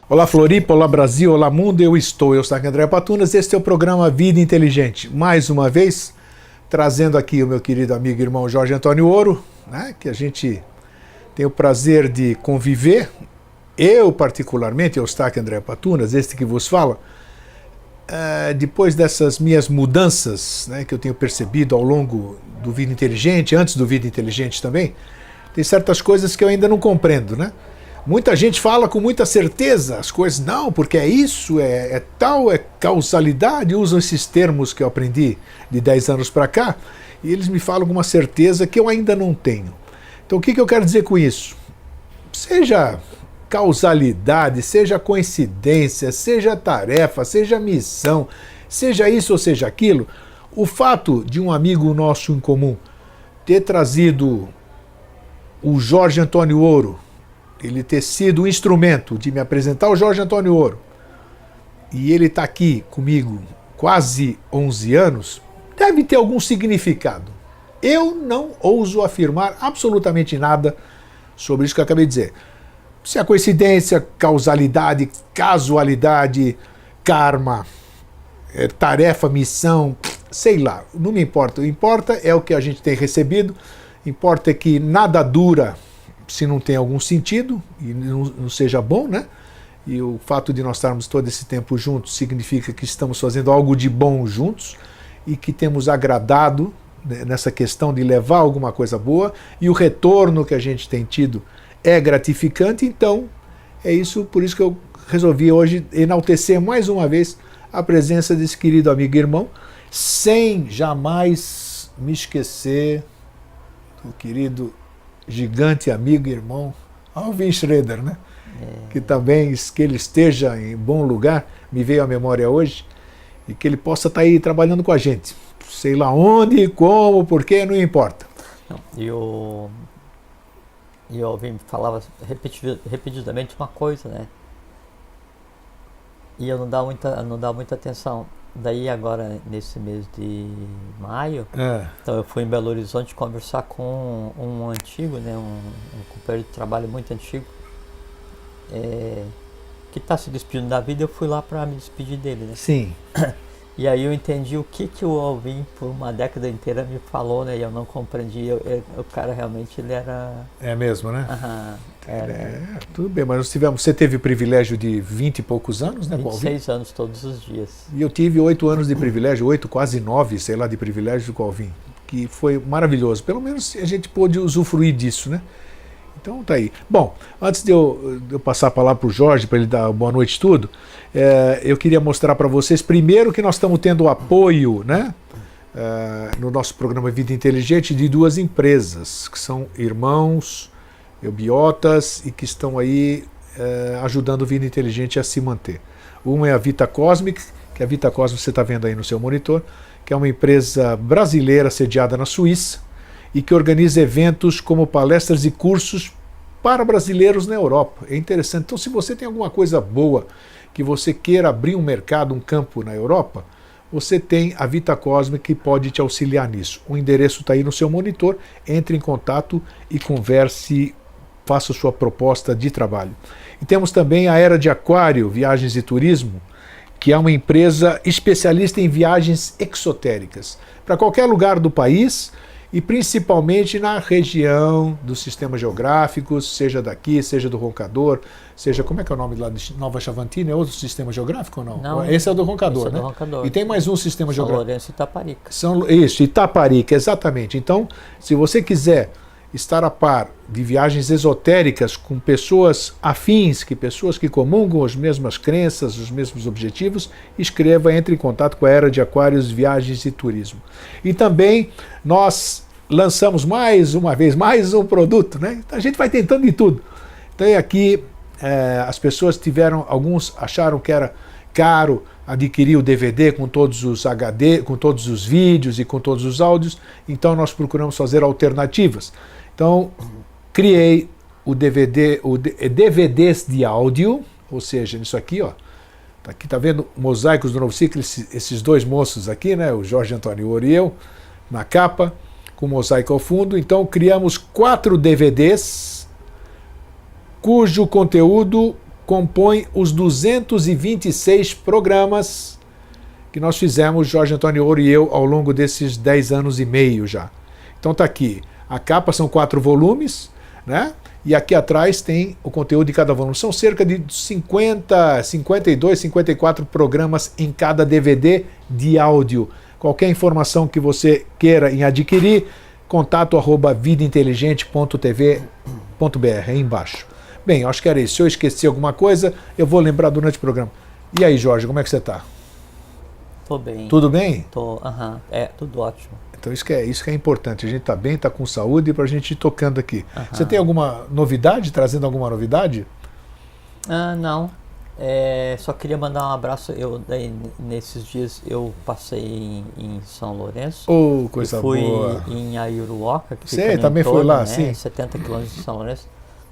Olá Floripa, olá Brasil, olá mundo, eu sou André Patunas, este é o programa Vida Inteligente. Mais uma vez, trazendo aqui o meu querido amigo e irmão Jorge Antônio Ouro, né, que a gente tem o prazer de conviver. Eu particularmente, Eustáquio André Patunas, este que vos fala, depois dessas minhas mudanças, né, que eu tenho percebido ao longo do Vida Inteligente, antes do Vida Inteligente também, tem certas coisas que eu ainda não compreendo, né? Muita gente fala com muita certeza as coisas, não, porque é isso, é tal, é causalidade, usam esses termos que eu aprendi de 10 anos para cá, e eles me falam com uma certeza que eu ainda não tenho. Então o que eu quero dizer com isso? Seja causalidade, seja coincidência, seja tarefa, seja missão, seja isso ou seja aquilo, o fato de um amigo nosso em comum ter trazido o Jorge Antônio Ouro, ele ter sido o instrumento de me apresentar o Jorge Antônio Ouro, e ele está aqui comigo quase 11 anos, deve ter algum significado. Eu não ouso afirmar absolutamente nada sobre isso que eu acabei de dizer. Se é coincidência, causalidade, casualidade, karma, tarefa, missão, sei lá, não me importa. O que importa é o que a gente tem recebido, importa é que nada dura se não tem algum sentido e não seja bom, né? E o fato de nós estarmos todo esse tempo juntos significa que estamos fazendo algo de bom juntos e que temos agradado, né, nessa questão de levar alguma coisa boa, e o retorno que a gente tem tido é gratificante. Então é isso, por isso que eu resolvi hoje enaltecer mais uma vez a presença desse querido amigo e irmão, sem jamais me esquecer do querido gigante amigo e irmão Alvin Schroeder, né? Que também, que ele esteja em bom lugar, me veio à memória hoje, e que ele possa estar aí trabalhando com a gente. Sei lá onde, como, porquê, não importa. E o Alvin falava repetidamente uma coisa, né? E eu não dava muita atenção. Daí agora, nesse mês de maio, então eu fui em Belo Horizonte conversar com um antigo, né, um companheiro de trabalho muito antigo, que está se despedindo da vida. Eu fui lá para me despedir dele, né? Sim. E aí eu entendi o que o Alvin por uma década inteira me falou, né? E eu não compreendi. O cara realmente, ele era... É mesmo, né? Era. Tudo bem, mas você teve o privilégio de 20 e poucos anos, né? 26 anos todos os dias. E eu tive 8 anos de privilégio, 8, quase 9, sei lá, de privilégio com o Alvin, que foi maravilhoso. Pelo menos a gente pôde usufruir disso, né? Então tá aí. Bom, antes de eu passar a palavra para o Jorge, para ele dar boa noite e tudo, eu queria mostrar para vocês, primeiro, que nós estamos tendo o apoio, né, no nosso programa Vida Inteligente, de duas empresas, que são irmãos eubiotas e que estão aí ajudando o Vida Inteligente a se manter. Uma é a Vita Cosmic, que a Vita Cosmic você está vendo aí no seu monitor, que é uma empresa brasileira sediada na Suíça, e que organiza eventos como palestras e cursos para brasileiros na Europa. É interessante. Então, se você tem alguma coisa boa que você queira abrir um mercado, um campo na Europa, você tem a Vita Cosmic que pode te auxiliar nisso. O endereço está aí no seu monitor. Entre em contato e converse, faça sua proposta de trabalho. E temos também a Era de Aquário, Viagens e Turismo, que é uma empresa especialista em viagens exotéricas para qualquer lugar do país, e principalmente na região dos sistemas geográficos, seja daqui, seja do Roncador, seja, como é que é o nome lá de Nova Chavantina? É outro sistema geográfico ou não? Não, esse é o do Roncador, né? Do Roncador. E tem mais um sistema geográfico. São Lourenço e Itaparica. Isso, Itaparica, exatamente. Então, se você quiser estar a par de viagens esotéricas com pessoas afins, pessoas que comungam as mesmas crenças, os mesmos objetivos, escreva, entre em contato com a Era de Aquários, Viagens e Turismo. E também nós lançamos mais uma vez, mais um produto, né? A gente vai tentando de tudo. Então aqui as pessoas alguns acharam que era caro adquirir o DVD com todos os HD, com todos os vídeos e com todos os áudios, então nós procuramos fazer alternativas. Então, criei o DVDs de áudio, ou seja, isso aqui, ó. Aqui tá vendo Mosaicos do Novo Ciclo, esses dois moços aqui, né, o Jorge Antônio Ouro e eu, na capa, com mosaico ao fundo. Então, criamos 4 DVDs, cujo conteúdo compõe os 226 programas que nós fizemos, Jorge Antônio Ouro e eu, ao longo desses 10 anos e meio já. Então tá aqui, a capa são 4 volumes, né? E aqui atrás tem o conteúdo de cada volume. São cerca de 50, 52, 54 programas em cada DVD de áudio. Qualquer informação que você queira em adquirir, contato@vidainteligente.tv.br, aí embaixo. Bem, acho que era isso. Se eu esqueci alguma coisa, eu vou lembrar durante o programa. E aí, Jorge, como é que você está? Tô bem. Tudo bem? Tô, tudo ótimo. Então isso que é importante, a gente está bem, está com saúde para a gente ir tocando aqui. Você tem alguma novidade, trazendo alguma novidade? Não, só queria mandar um abraço. Nesses dias eu passei em São Lourenço. Coisa fui boa. Em Ayuruoca, que Você fica no também entorno, foi lá, né, sim? 70 quilômetros de São Lourenço.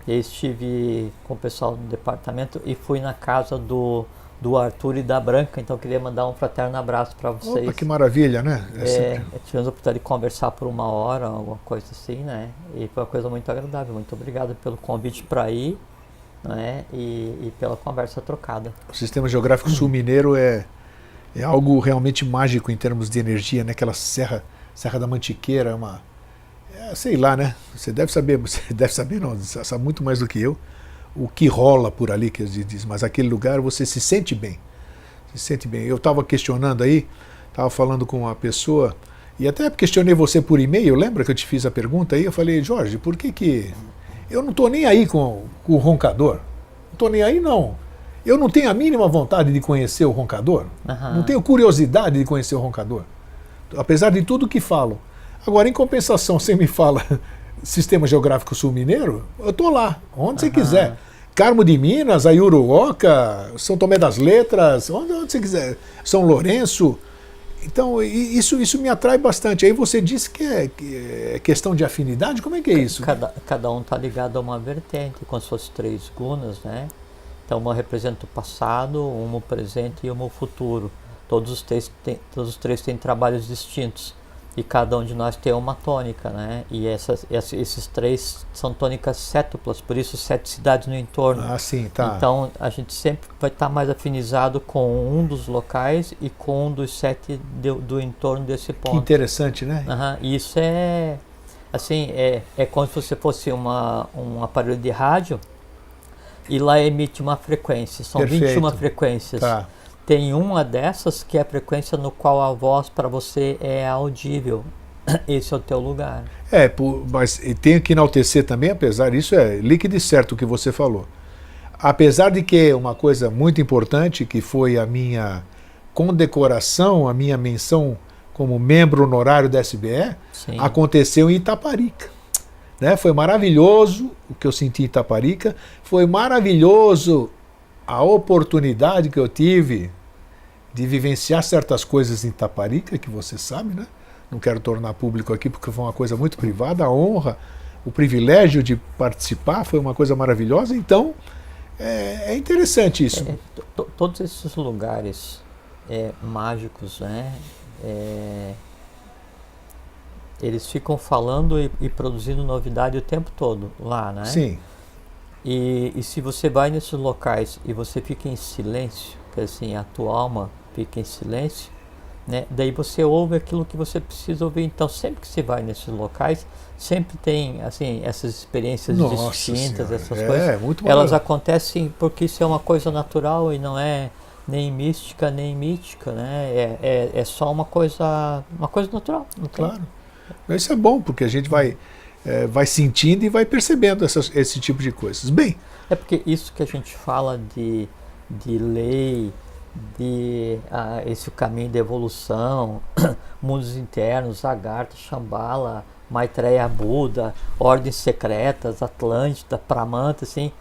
E aí estive com o pessoal do departamento e fui na casa do Arthur e da Branca, então eu queria mandar um fraterno abraço para vocês. Opa, que maravilha, né? Tivemos a oportunidade de conversar por 1 hora, alguma coisa assim, né? E foi uma coisa muito agradável. Muito obrigado pelo convite para ir, né? E pela conversa trocada. O Sistema Geográfico Sul Mineiro é algo realmente mágico em termos de energia, né? Aquela Serra da Mantiqueira, sei lá, né? Você deve saber não, você sabe muito mais do que eu. O que rola por ali, que diz, mas aquele lugar você se sente bem. Se sente bem. Eu estava questionando aí, estava falando com uma pessoa, e até questionei você por e-mail, lembra que eu te fiz a pergunta aí? Eu falei, Jorge, por que eu não estou nem aí com o roncador? Não estou nem aí, não. Eu não tenho a mínima vontade de conhecer o roncador. Não tenho curiosidade de conhecer o roncador. Apesar de tudo que falam. Agora, em compensação, você me fala Sistema Geográfico Sul Mineiro, eu estou lá, onde você quiser. Carmo de Minas, Ayuruoca, São Tomé das Letras, onde você quiser. São Lourenço. Então, isso me atrai bastante. Aí você disse que é questão de afinidade, como é que é isso? Cada um está ligado a uma vertente, como se fossem 3 gunas, né? Então, uma representa o passado, uma o presente e uma o futuro. Todos os três têm trabalhos distintos. E cada um de nós tem uma tônica, né? E esses 3 são tônicas sétuplas, por isso 7 cidades no entorno. Sim, tá. Então a gente sempre vai estar mais afinizado com um dos locais e com um dos 7 do entorno desse ponto. Que interessante, né? E isso é como se você fosse um aparelho de rádio e lá emite uma frequência. São Perfeito. 21 frequências. Tá. Tem uma dessas que é a frequência no qual a voz para você é audível. Esse é o teu lugar. Mas tenho que enaltecer também, apesar disso, é líquido e certo o que você falou. Apesar de que uma coisa muito importante, que foi a minha condecoração, a minha menção como membro honorário da SBE, Sim. Aconteceu em Itaparica. Né? Foi maravilhoso o que eu senti em Itaparica, foi maravilhoso a oportunidade que eu tive de vivenciar certas coisas em Itaparica, que você sabe, né? Não quero tornar público aqui porque foi uma coisa muito privada, a honra, o privilégio de participar foi uma coisa maravilhosa, então é interessante isso. Todos esses lugares mágicos, né? Eles ficam falando e produzindo novidade o tempo todo lá, né? Sim. E se você vai nesses locais e você fica em silêncio, que assim, a tua alma fica em silêncio, né? Daí você ouve aquilo que você precisa ouvir. Então, sempre que você vai nesses locais, sempre tem assim, essas experiências distintas, Senhora. essas coisas. Muito elas acontecem porque isso é uma coisa natural e não é nem mística, nem mítica, né? É só uma coisa natural. Claro. Mas isso é bom, porque a gente vai sentindo e vai percebendo esse tipo de coisas. Bem, é porque isso que a gente fala de lei, esse caminho da evolução, mundos internos, Agartha, Shambhala, Maitreya, Buda, ordens secretas, Atlântida, Pramanta, assim,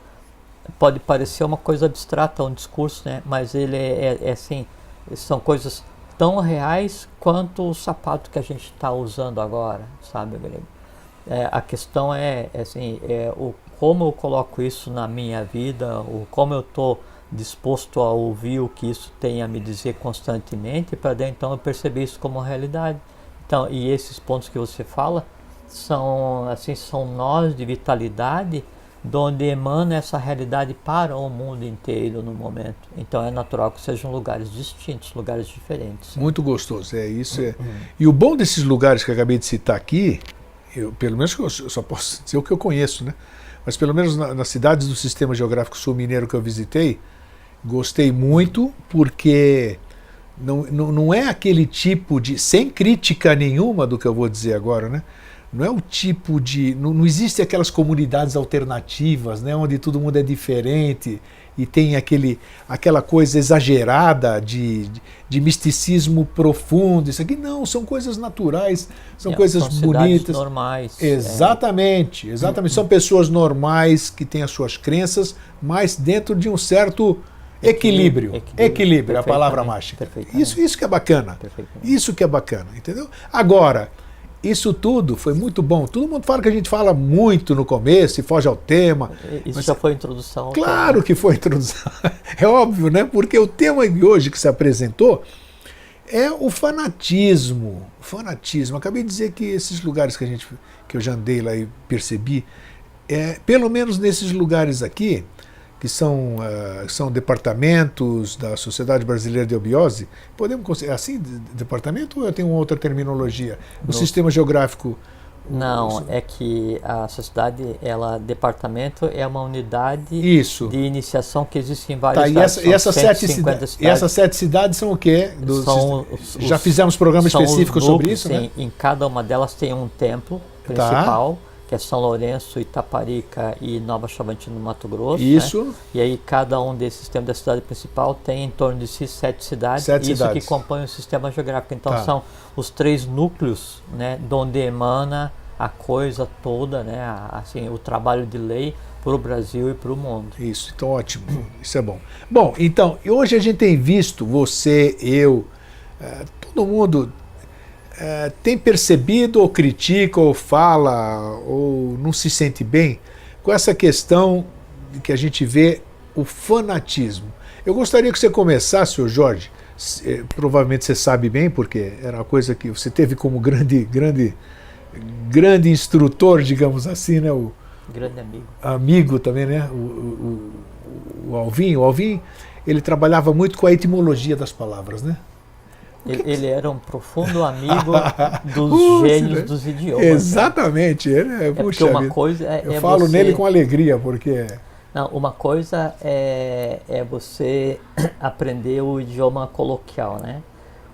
pode parecer uma coisa abstrata, um discurso, né? Mas ele é assim, são coisas tão reais quanto o sapato que a gente está usando agora, sabe, Grego? A questão como eu coloco isso na minha vida, como eu estou disposto a ouvir o que isso tem a me dizer constantemente, para então eu perceber isso como realidade. Então, e esses pontos que você fala são nós de vitalidade, de onde emana essa realidade para o mundo inteiro no momento. Então é natural que sejam lugares distintos, lugares diferentes. Muito gostoso, isso é. E o bom desses lugares que eu acabei de citar aqui, pelo menos eu só posso dizer o que eu conheço, né? Mas pelo menos nas cidades do Sistema Geográfico Sul Mineiro que eu visitei, gostei muito, porque não é aquele tipo de, sem crítica nenhuma do que eu vou dizer agora, né? Não é o tipo de, não existe aquelas comunidades alternativas, né, onde todo mundo é diferente e tem aquela coisa exagerada de misticismo profundo. Isso aqui não, são coisas naturais, são coisas são bonitas. Normais. Exatamente, exatamente. São pessoas normais que têm as suas crenças, mas dentro de um certo equilíbrio. Equilíbrio, a palavra mágica. Isso que é bacana. Isso que é bacana, entendeu? Agora, isso tudo foi muito bom. Todo mundo fala que a gente fala muito no começo e foge ao tema. Isso já foi introdução. Claro que foi introdução. É óbvio, né? Porque o tema de hoje que se apresentou é o fanatismo. O fanatismo. Acabei de dizer que esses lugares que eu já andei lá e percebi, pelo menos nesses lugares aqui, que são departamentos da Sociedade Brasileira de Obiose, podemos considerar assim, departamento, ou eu tenho uma outra terminologia? O Sistema Geográfico... Não, é que a sociedade, departamento é uma unidade de iniciação que existe em várias cidades. E essas 7 cidades são o quê? Já fizemos programa específico sobre isso, né? Em cada uma delas tem um templo principal, que é São Lourenço, Itaparica e Nova Chavantina, no Mato Grosso. Isso. Né? E aí cada um desses templos da cidade principal tem em torno de si 7 cidades. Que compõem o sistema geográfico. Então são os 3 núcleos, né, de onde emana a coisa toda, né, assim, o trabalho de lei para o Brasil e para o mundo. Isso, então ótimo. Isso é bom. Bom, então, hoje a gente tem visto, você, eu, todo mundo... tem percebido ou critica ou fala ou não se sente bem com essa questão que a gente vê, o fanatismo. Eu gostaria que você começasse, senhor Jorge, provavelmente você sabe bem, porque era uma coisa que você teve como grande instrutor, digamos assim, né? Grande amigo. Amigo também, né? O Alvin. O Alvin, ele trabalhava muito com a etimologia das palavras, né? Ele era um profundo amigo dos gênios, né? Dos idiomas. Exatamente. Né? Puxa, uma coisa eu falo nele com alegria, porque... Não, uma coisa é você aprender o idioma coloquial, né?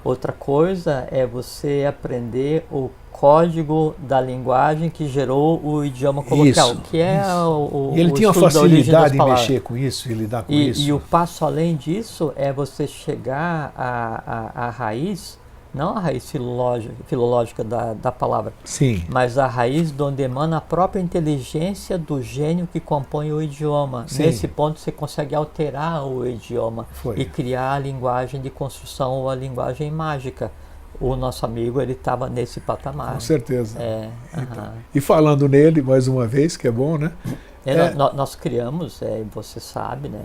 Outra coisa é você aprender o código da linguagem que gerou o idioma coloquial, que é o ele tinha uma facilidade em mexer com isso e lidar com isso. E o passo além disso é você chegar à raiz, não a raiz filológica da palavra, sim, mas a raiz de onde emana a própria inteligência do gênio que compõe o idioma. Sim. Nesse ponto você consegue alterar o idioma e criar a linguagem de construção ou a linguagem mágica. O nosso amigo, ele estava nesse patamar. Com certeza. Então, e falando nele, mais uma vez, que é bom, né? Nós criamos, você sabe, né?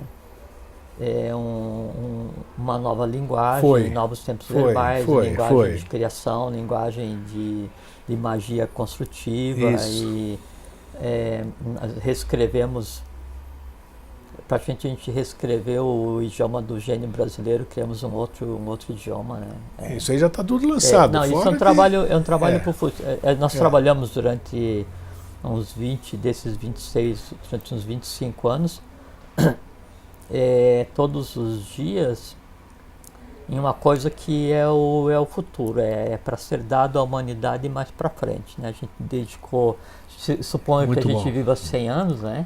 Uma nova linguagem, novos tempos verbais, linguagem de criação, linguagem de magia construtiva. Isso. E reescrevemos... Praticamente a gente reescreveu o idioma do gênio brasileiro, criamos um outro idioma, né? Isso aí já está tudo lançado. Não, isso é um trabalho para o futuro. Nós trabalhamos durante uns 20, desses 26, durante uns 25 anos, todos os dias, em uma coisa que é o futuro, para ser dado à humanidade mais para frente, né? A gente dedicou, suponho que a gente viva 100 anos, né?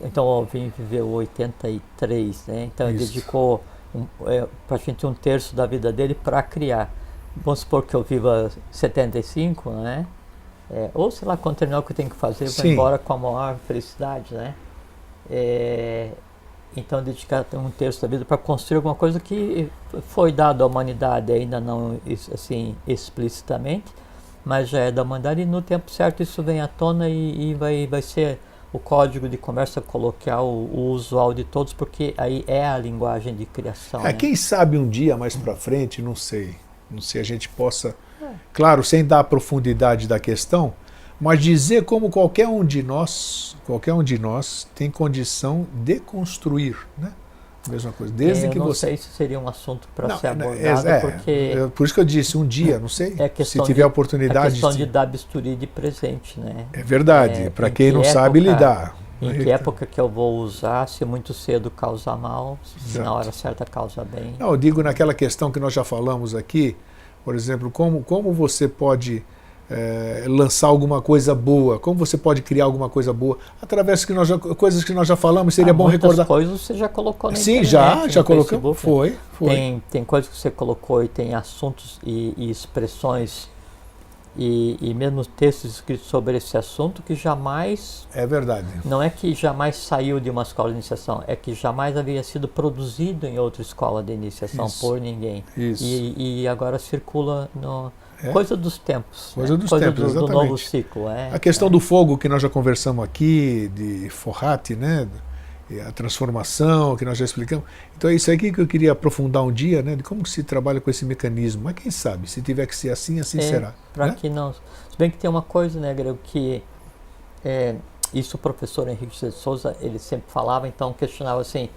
Então o Alvin viveu 83, né? Então ele dedicou praticamente 1/3 da vida dele para criar. Vamos supor que eu viva 75, né? Ou sei lá, quando terminar o que eu tenho que fazer, eu vou embora com a maior felicidade, né? Então dedicar 1/3 da vida para construir alguma coisa que foi dado à humanidade, ainda não assim explicitamente, mas já é da humanidade, e no tempo certo isso vem à tona e vai ser o código de conversa coloquial, o usual de todos, porque aí é a linguagem de criação. Né? Quem sabe um dia mais para frente, não sei a gente possa, claro, sem dar a profundidade da questão, Mas dizer como qualquer um de nós tem condição de construir, né? Mesma coisa, desde que você... Eu não sei se seria um assunto para ser abordado, porque... Por isso que eu disse, um dia, não sei, se tiver a oportunidade... É questão de dar bisturi de presente, né? É verdade, para quem não sabe lidar. Em que época que eu vou usar, se muito cedo causa mal, se na hora certa causa bem. Não, eu digo naquela questão que nós já falamos aqui, por exemplo, como você pode... lançar alguma coisa boa, como você pode criar alguma coisa boa, através que coisas que nós já falamos, seria bom recordar. Coisas você já colocou na internet. Sim, já colocamos. Foi. Tem coisas que você colocou e tem assuntos e expressões e mesmo textos escritos sobre esse assunto que jamais... É verdade. Não é que jamais saiu de uma escola de iniciação, é que jamais havia sido produzido em outra escola de iniciação por ninguém. Isso. E agora circula no... Coisa dos tempos. Coisa dos tempos, do novo ciclo. A questão do fogo que nós já conversamos aqui, de Fohat, né? A transformação que nós já explicamos. Então é isso aqui que eu queria aprofundar um dia, né? De como se trabalha com esse mecanismo. Mas quem sabe, se tiver que ser assim, assim será. Para que não... Se bem que tem uma coisa, né, Grego, que isso o professor Henrique de Souza, ele sempre falava, então questionava assim,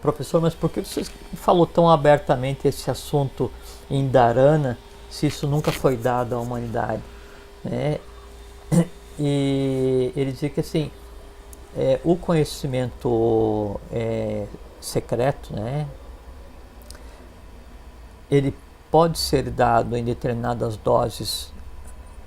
professor, mas por que você falou tão abertamente esse assunto em Dharana, se isso nunca foi dado à humanidade, né? E ele dizia que assim, o conhecimento secreto, né? Ele pode ser dado em determinadas doses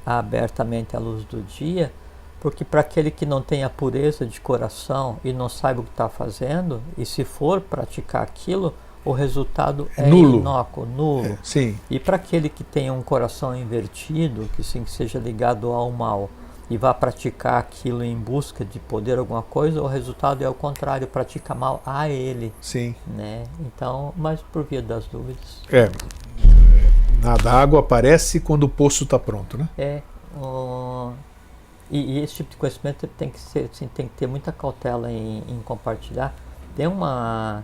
abertamente à luz do dia, porque para aquele que não tem a pureza de coração e não saiba o que está fazendo, e se for praticar aquilo, o resultado é inócuo, nulo. Sim. E para aquele que tenha um coração invertido, que seja ligado ao mal, e vá praticar aquilo em busca de poder alguma coisa, o resultado é o contrário, pratica mal a ele. Sim. Né? Então, mas por via das dúvidas. Nada, a água aparece quando o poço está pronto, né? E esse tipo de conhecimento tem que ser, assim, tem que ter muita cautela em compartilhar. Tem uma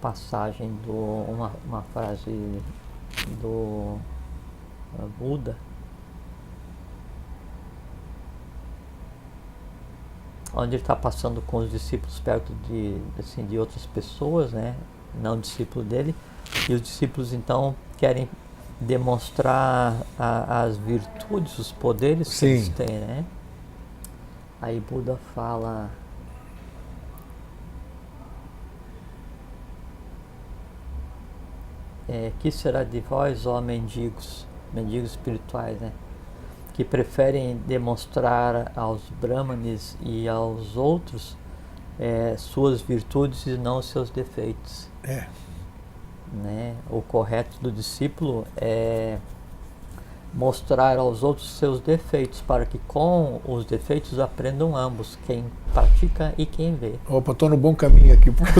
passagem uma frase do Buda, onde ele está passando com os discípulos perto de outras pessoas, né, não discípulo dele, e os discípulos então querem demonstrar as virtudes, os poderes que eles têm, né? Aí Buda fala: que será de vós, ó mendigos espirituais, né? Que preferem demonstrar aos brahmanes e aos outros suas virtudes e não seus defeitos. Né? O correto do discípulo é mostrar aos outros seus defeitos, para que com os defeitos aprendam ambos, quem pratica e quem vê. Opa, estou no bom caminho aqui, porque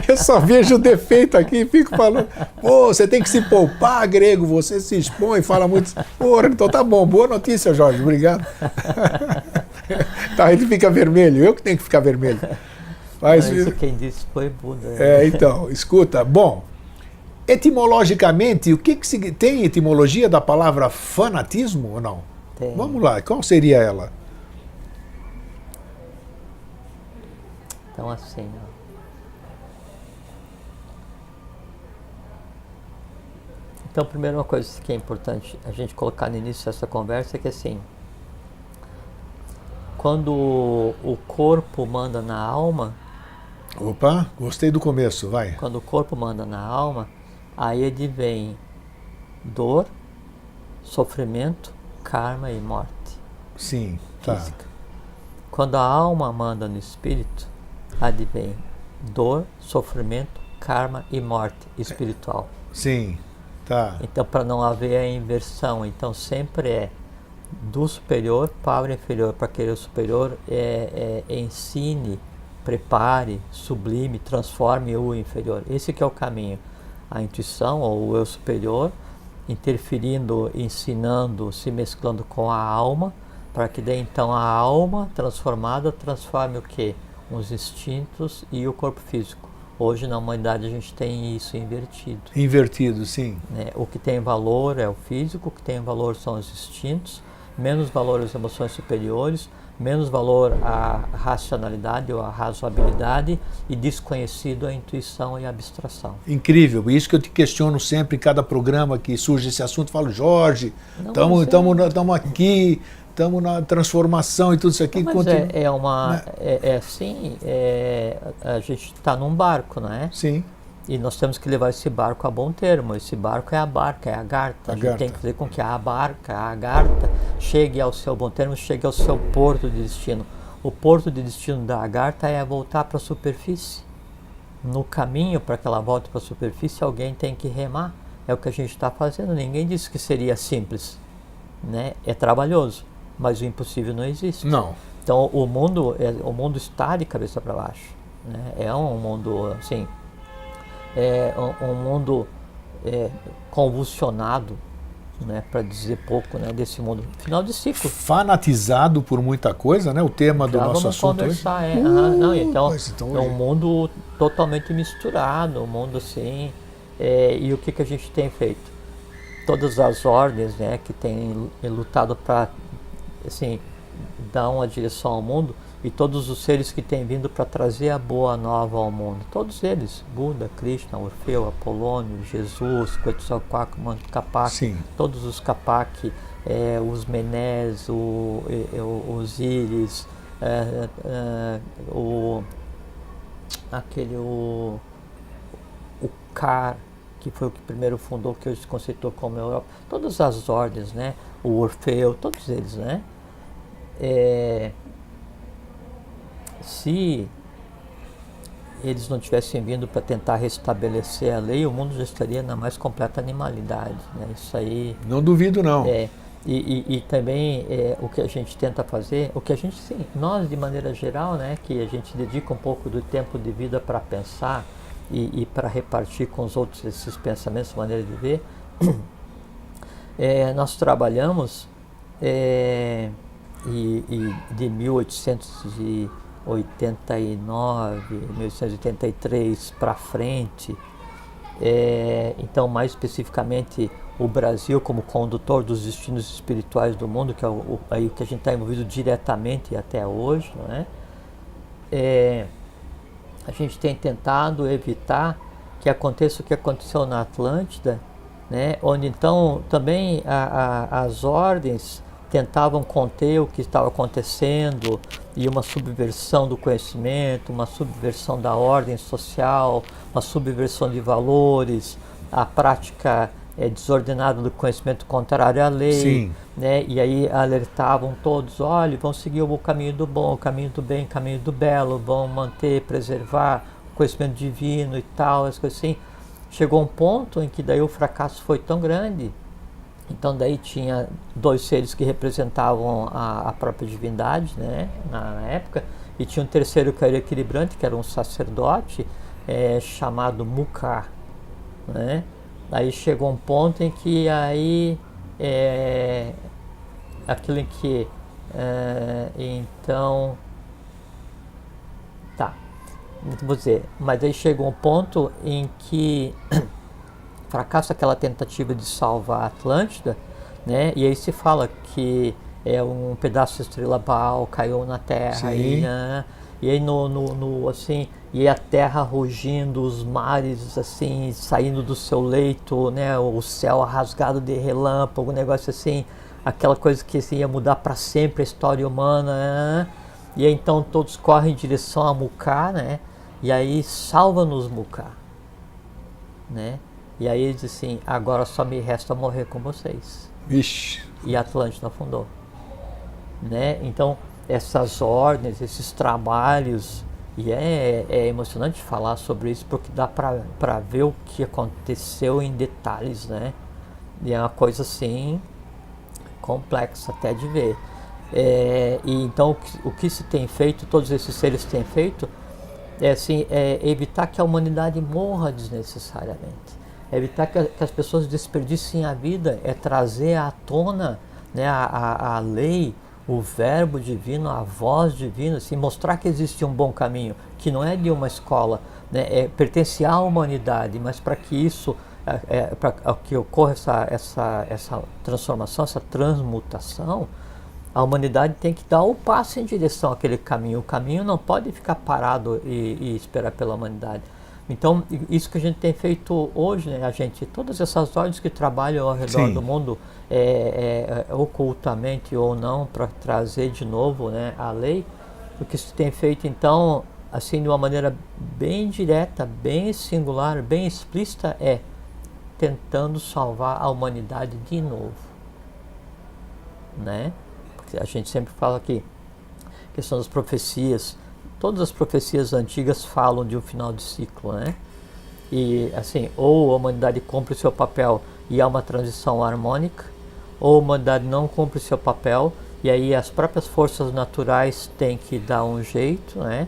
eu só vejo defeito aqui e fico falando, pô, você tem que se poupar, Grego, você se expõe, fala muito. Porra, então tá bom, boa notícia, Jorge, obrigado. Tá, ele fica vermelho, eu que tenho que ficar vermelho. Mas isso quem disse foi Buda. Então, escuta, bom, etimologicamente, o que tem etimologia da palavra fanatismo ou não? Tem. Vamos lá, qual seria ela? Então assim, Então, primeiro, uma coisa que é importante a gente colocar no início dessa conversa é que assim, quando o corpo manda na alma... Opa, gostei do começo, vai. Quando o corpo manda na alma, aí advém dor, sofrimento, karma e morte. Sim, tá. Física. Quando a alma manda no espírito, advém dor, sofrimento, karma e morte espiritual. Sim, tá. Então, para não haver a inversão, então sempre é do superior para o inferior, para que o superior ensine, prepare, sublime, transforme o inferior. Esse que é o caminho. A intuição ou o eu superior interferindo, ensinando, se mesclando com a alma, para que daí então a alma transformada transforme o quê? Os instintos e o corpo físico. Hoje na humanidade a gente tem isso invertido. Invertido, sim. Né? O que tem valor é o físico, o que tem valor são os instintos, menos valor as emoções superiores, menos valor a racionalidade ou a razoabilidade e desconhecido a intuição e a abstração. Incrível, isso que eu te questiono sempre em cada programa que surge esse assunto, eu falo, Jorge, estamos aqui, estamos na transformação e tudo isso aqui. Não, mas a gente está num barco, não é? Sim. E nós temos que levar esse barco a bom termo. Esse barco é a barca, é a garta. A gente tem que fazer com que a barca, a garta, chegue ao seu bom termo, chegue ao seu porto de destino. O porto de destino da garta é voltar para a superfície. No caminho para que ela volte para a superfície, alguém tem que remar. É o que a gente está fazendo. Ninguém disse que seria simples, né? É trabalhoso, mas o impossível não existe. Não. Então o mundo está de cabeça para baixo, né? É um mundo assim. É um mundo convulsionado, né, para dizer pouco, né, desse mundo. Final de ciclo. Fanatizado por muita coisa, né? O tema do nosso assunto hoje. Então é um mundo totalmente misturado, um mundo assim. E o que a gente tem feito? Todas as ordens, né, que têm lutado para assim, dar uma direção ao mundo, e todos os seres que têm vindo para trazer a boa nova ao mundo, todos eles, Buda, Krishna, Orfeu, Apolônio, Jesus, Quetzalcoatl, Manto Capac, todos os Capac, os Menés, os Íris, o Car, que foi o que primeiro fundou, que hoje se conceitou como Europa, todas as ordens, né? O Orfeu, todos eles, né? Se eles não tivessem vindo para tentar restabelecer a lei, o mundo já estaria na mais completa animalidade, né? Isso aí... Não duvido, não. E também o que a gente tenta fazer, o que a gente, sim, nós de maneira geral, né, que a gente dedica um pouco do tempo de vida para pensar e para repartir com os outros esses pensamentos, maneira de ver, nós trabalhamos de 1889, 1883 para frente, então mais especificamente o Brasil como condutor dos destinos espirituais do mundo, que é o que a gente está envolvido diretamente até hoje, não é? A gente tem tentado evitar que aconteça o que aconteceu na Atlântida, né? Onde então também as ordens tentavam conter o que estava acontecendo, e uma subversão do conhecimento, uma subversão da ordem social, uma subversão de valores, a prática desordenada do conhecimento contrário à lei, né? E aí alertavam todos, olha, vão seguir o caminho do bom, o caminho do bem, o caminho do belo, vão manter, preservar o conhecimento divino e tal, as coisas assim. Chegou um ponto em que daí o fracasso foi tão grande. Então daí tinha dois seres que representavam a própria divindade, né, na época, e tinha um terceiro que era equilibrante, que era um sacerdote chamado Mukha, né? Aí chegou um ponto em que aí aquilo em que então tá, vou dizer, mas aí chegou um ponto em que fracassa aquela tentativa de salvar a Atlântida, né? E aí se fala que um pedaço de estrela Baal caiu na Terra, e aí assim, e a Terra rugindo, os mares assim saindo do seu leito, né? O céu rasgado de relâmpago, um negócio assim, aquela coisa que assim, ia mudar para sempre a história humana, né? E aí então todos correm em direção a Mukha, né? E aí salva-nos Mukha, né? E aí ele diz assim, agora só me resta morrer com vocês. Ixi. E a Atlântida afundou, né? Então essas ordens, esses trabalhos, e é emocionante falar sobre isso, porque dá para ver o que aconteceu em detalhes, né? E é uma coisa assim complexa até de ver. E então o que se tem feito, todos esses seres têm feito, é evitar que a humanidade morra desnecessariamente. Evitar que as pessoas desperdicem a vida, trazer à tona, né, a lei, o verbo divino, a voz divina, assim, mostrar que existe um bom caminho, que não é de uma escola, né, pertence à humanidade, mas para que isso, para que ocorra essa transformação, essa transmutação, a humanidade tem que dar o passo em direção àquele caminho. O caminho não pode ficar parado e esperar pela humanidade. Então, isso que a gente tem feito hoje, né, todas essas ordens que trabalham ao redor Sim. do mundo, ocultamente ou não, para trazer de novo, né, a lei, o que se tem feito, então, assim, de uma maneira bem direta, bem singular, bem explícita, tentando salvar a humanidade de novo, né? Porque a gente sempre fala que a questão das profecias, todas as profecias antigas falam de um final de ciclo, né? E assim, ou a humanidade cumpre o seu papel e há uma transição harmônica, ou a humanidade não cumpre o seu papel e aí as próprias forças naturais têm que dar um jeito, né?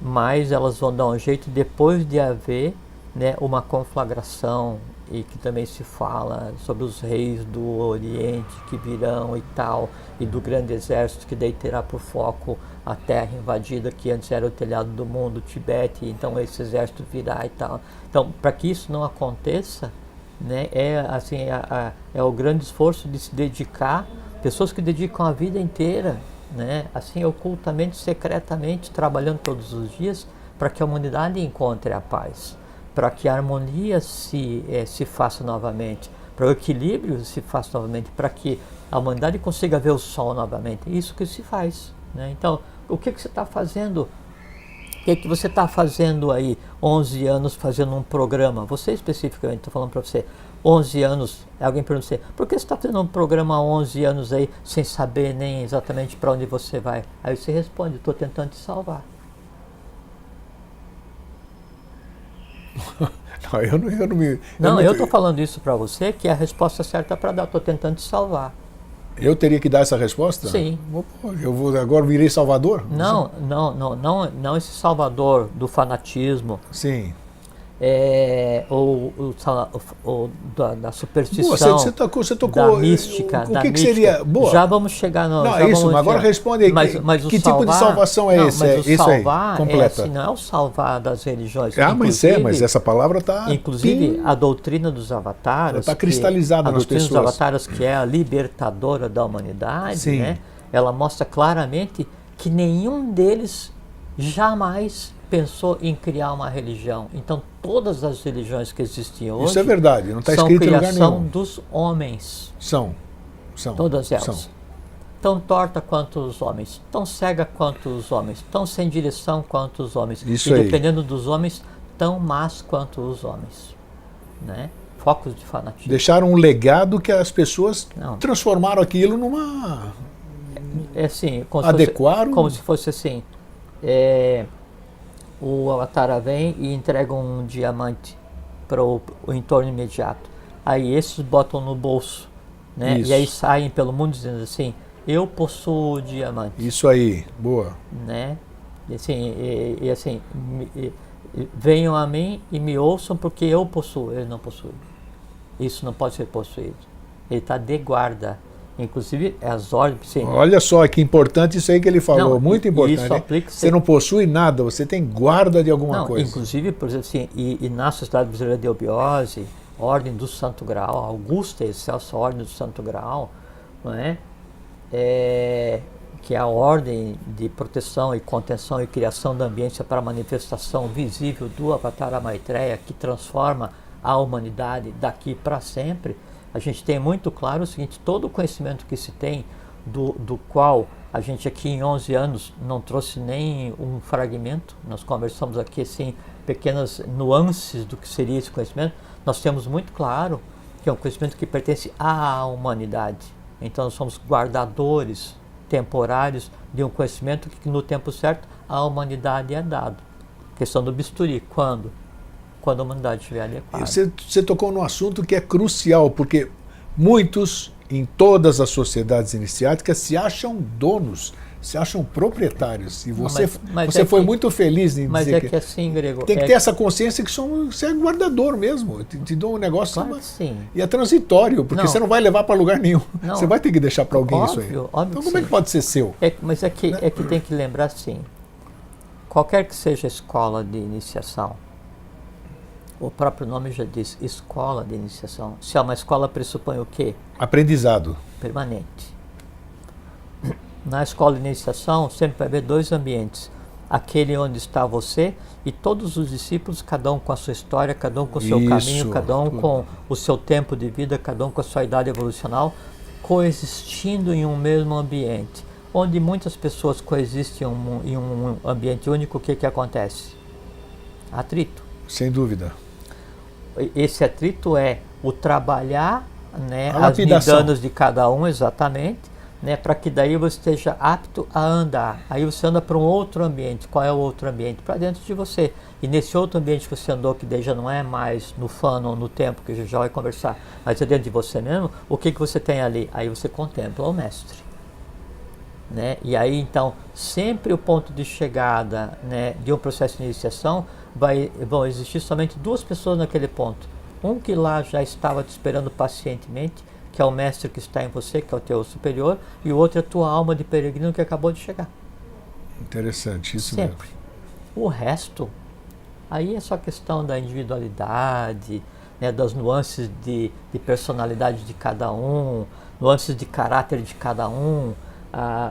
Mas elas vão dar um jeito depois de haver, né, uma conflagração, e que também se fala sobre os reis do Oriente que virão e tal, e do grande exército que daí terá por foco a terra invadida que antes era o telhado do mundo, o Tibete, então esse exército virá e tal. Então, para que isso não aconteça, né, é o grande esforço de se dedicar, pessoas que dedicam a vida inteira, né, assim, ocultamente, secretamente, trabalhando todos os dias para que a humanidade encontre a paz, para que a harmonia se faça novamente, para o equilíbrio se faça novamente, para que a humanidade consiga ver o sol novamente. É isso que se faz, né? Então, o que você está fazendo? O que você está fazendo aí, 11 anos fazendo um programa? Você especificamente, estou falando para você, 11 anos, alguém pergunta você, por que você está fazendo um programa há 11 anos aí, sem saber nem exatamente para onde você vai? Aí você responde, estou tentando te salvar. Não, eu não me... Não, eu estou falando isso para você, que é a resposta certa para dar, estou tentando te salvar. Eu teria que dar essa resposta? Sim. Agora virei salvador? Não esse salvador do fanatismo. Sim. Ou da superstição, boa, você tocou, da mística. O que seria? Boa. Já vamos chegar no... Não, isso, mas agora responde aí. Mas que tipo de salvação é esse? Mas o salvar completa. Não é o salvar das religiões. Mas essa palavra está... Inclusive, a doutrina dos avatares... Está cristalizada nas pessoas. A doutrina dos avatares, que é a libertadora da humanidade, né? Ela mostra claramente que nenhum deles jamais pensou em criar uma religião. Então, todas as religiões que existiam hoje... Isso é verdade, não está escrito em lugar nenhum. São criação dos homens. São. Todas elas. São. Tão torta quanto os homens, tão cega quanto os homens, tão sem direção quanto os homens. Isso e dependendo dos homens, tão más quanto os homens. Né? Focos de fanatismo. Deixaram um legado que as pessoas transformaram aquilo numa... assim, adequaram... como se fosse assim... o avatar vem e entrega um diamante para o entorno imediato. Aí esses botam no bolso, né? E aí saem pelo mundo dizendo assim, eu possuo o diamante. Isso aí, boa. Né? E assim, venham a mim e me ouçam porque eu possuo. Ele não possui. Isso não pode ser possuído. Ele está de guarda. Inclusive, as ordens... Olha só que importante isso aí que ele falou, não, muito importante. Isso aplica, você não possui nada, você tem guarda de alguma coisa. Inclusive, por exemplo, assim, e na Sociedade Brasileira de Eubiose, Ordem do Santo Graal, Augusta e Excelsa Ordem do Santo Graal, não é? Que é a ordem de proteção e contenção e criação da ambiência para a manifestação visível do Avatar Maitreya, que transforma a humanidade daqui para sempre. A gente tem muito claro o seguinte, todo o conhecimento que se tem, do qual a gente aqui em 11 anos não trouxe nem um fragmento, nós conversamos aqui assim, pequenas nuances do que seria esse conhecimento, nós temos muito claro que é um conhecimento que pertence à humanidade. Então nós somos guardadores temporários de um conhecimento que no tempo certo a humanidade é dado. Questão do bisturi, quando a humanidade estiver adequada. Você tocou num assunto que é crucial, porque muitos em todas as sociedades iniciáticas se acham donos, se acham proprietários. E você, você foi muito feliz em dizer que assim, Grego, tem que ter essa consciência que você é guardador mesmo. Te dou um negócio claro sim. E é transitório, porque você não vai levar para lugar nenhum. Não. Você vai ter que deixar para alguém óbvio, isso aí. Óbvio então como é que pode ser seu? Mas é que tem que lembrar assim, qualquer que seja a escola de iniciação, o próprio nome já diz, escola de iniciação. Se é uma escola, pressupõe o quê? Aprendizado. Permanente. Na escola de iniciação, sempre vai haver dois ambientes. Aquele onde está você e todos os discípulos, cada um com a sua história, cada um com o seu caminho, cada um com o seu tempo de vida, cada um com a sua idade evolucional, coexistindo em um mesmo ambiente. Onde muitas pessoas coexistem em um ambiente único, o que acontece? Atrito. Sem dúvida. Esse atrito é o trabalhar, né, as midanas de cada um, exatamente, né, para que daí você esteja apto a andar. Aí você anda para um outro ambiente. Qual é o outro ambiente? Para dentro de você. E nesse outro ambiente que você andou, que daí já não é mais no fano ou no tempo, que a gente já vai conversar, mas é dentro de você mesmo, o que você tem ali? Aí você contempla o mestre. Né? E aí então, sempre o ponto de chegada, né, de um processo de iniciação, vão existir somente duas pessoas naquele ponto. Um que lá já estava te esperando pacientemente, que é o mestre que está em você, que é o teu superior, e o outro é a tua alma de peregrino que acabou de chegar. Interessante, isso sempre. Mesmo. O resto, aí é só questão da individualidade, né, das nuances de personalidade de cada um, nuances de caráter de cada um,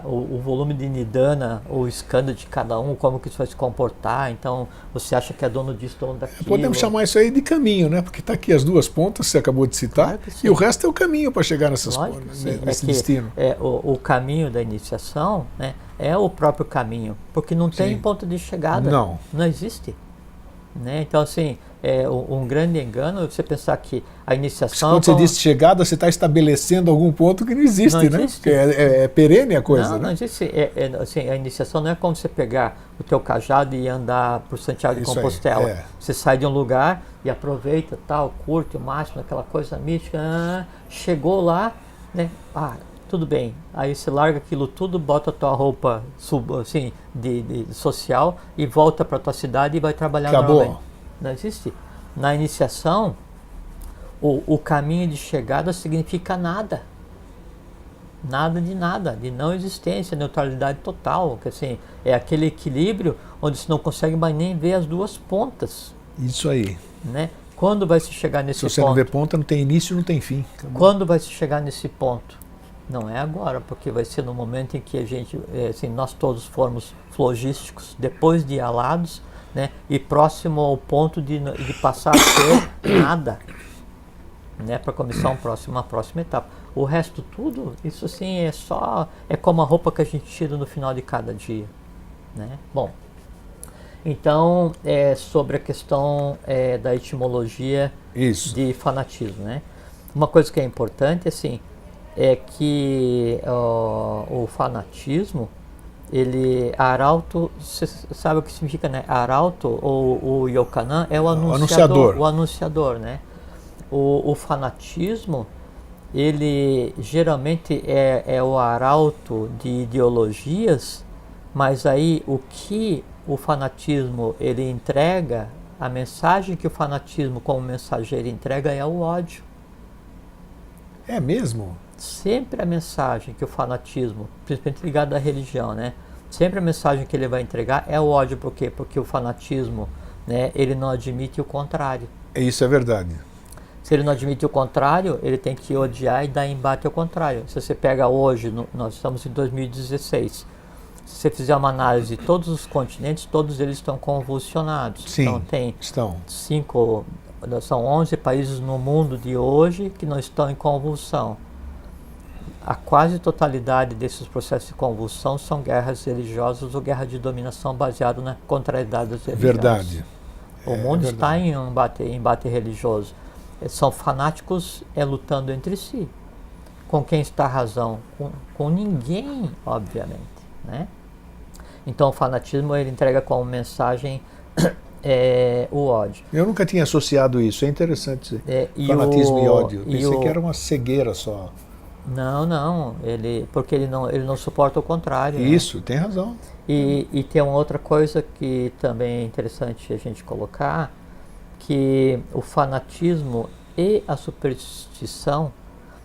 o volume de nidana, o escândalo de cada um, como que isso vai se comportar. Então, você acha que é dono disso, dono daquilo. Podemos chamar isso aí de caminho, né? Porque está aqui as duas pontas, você acabou de citar, claro e o resto é o caminho para chegar nesse destino. O caminho da iniciação, né, é o próprio caminho, porque não tem ponto de chegada. Não existe. Né? Então, assim, um grande engano é você pensar que a iniciação... Quando você diz chegada, você está estabelecendo algum ponto que não existe, né? Porque é perene a coisa, né? Não existe. Assim, a iniciação não é como você pegar o teu cajado e andar por Santiago de Compostela. Você sai de um lugar e aproveita, tal, curte o máximo, aquela coisa mística, chegou lá, né? Tudo bem, aí você larga aquilo tudo, bota a tua roupa assim, de social e volta para a tua cidade e vai trabalhar normalmente. Não existe. Na iniciação, o caminho de chegada significa nada. Nada de nada, de não existência, neutralidade total. Que, assim, é aquele equilíbrio onde você não consegue mais nem ver as duas pontas. Isso aí. Né? Quando vai se chegar nesse ponto? Se você não vê ponta, não tem início, não tem fim. Quando vai se chegar nesse ponto? Não é agora, porque vai ser no momento em que a gente, assim, nós todos formos flogísticos, depois de alados, né, e próximo ao ponto de passar a ser nada, né, para começar uma próxima etapa. O resto tudo, isso assim é como a roupa que a gente tira no final de cada dia, né? Bom, então sobre a questão da etimologia de fanatismo, né? Uma coisa que é importante, assim, é que o fanatismo, arauto, você sabe o que significa, né? Arauto, ou o yokanan, é o anunciador. O anunciador, né? O fanatismo, ele geralmente é o arauto de ideologias, mas aí o que o fanatismo ele entrega, a mensagem que o fanatismo como mensageiro entrega é o ódio. É mesmo? Sempre a mensagem que o fanatismo, principalmente ligado à religião, né? Sempre a mensagem que ele vai entregar é o ódio. Por quê? Porque o fanatismo, né, ele não admite o contrário. Isso é verdade. Se ele não admite o contrário, ele tem que odiar e dar embate ao contrário. Se você pega hoje, nós estamos em 2016, se você fizer uma análise de todos os continentes, todos eles estão convulsionados. Sim, então são 11 países no mundo de hoje que não estão em convulsão. A quase totalidade desses processos de convulsão são guerras religiosas ou guerra de dominação baseada na contrariedade das religiões. Verdade. O mundo está em embate religioso. São fanáticos lutando entre si. Com quem está a razão? Com ninguém, obviamente, né? Então o fanatismo ele entrega como mensagem o ódio. Eu nunca tinha associado isso, é interessante. Fanatismo e ódio. Pensei que era uma cegueira só. Não, porque ele não suporta o contrário. Isso, né? Tem razão. E tem uma outra coisa que também é interessante a gente colocar, que o fanatismo e a superstição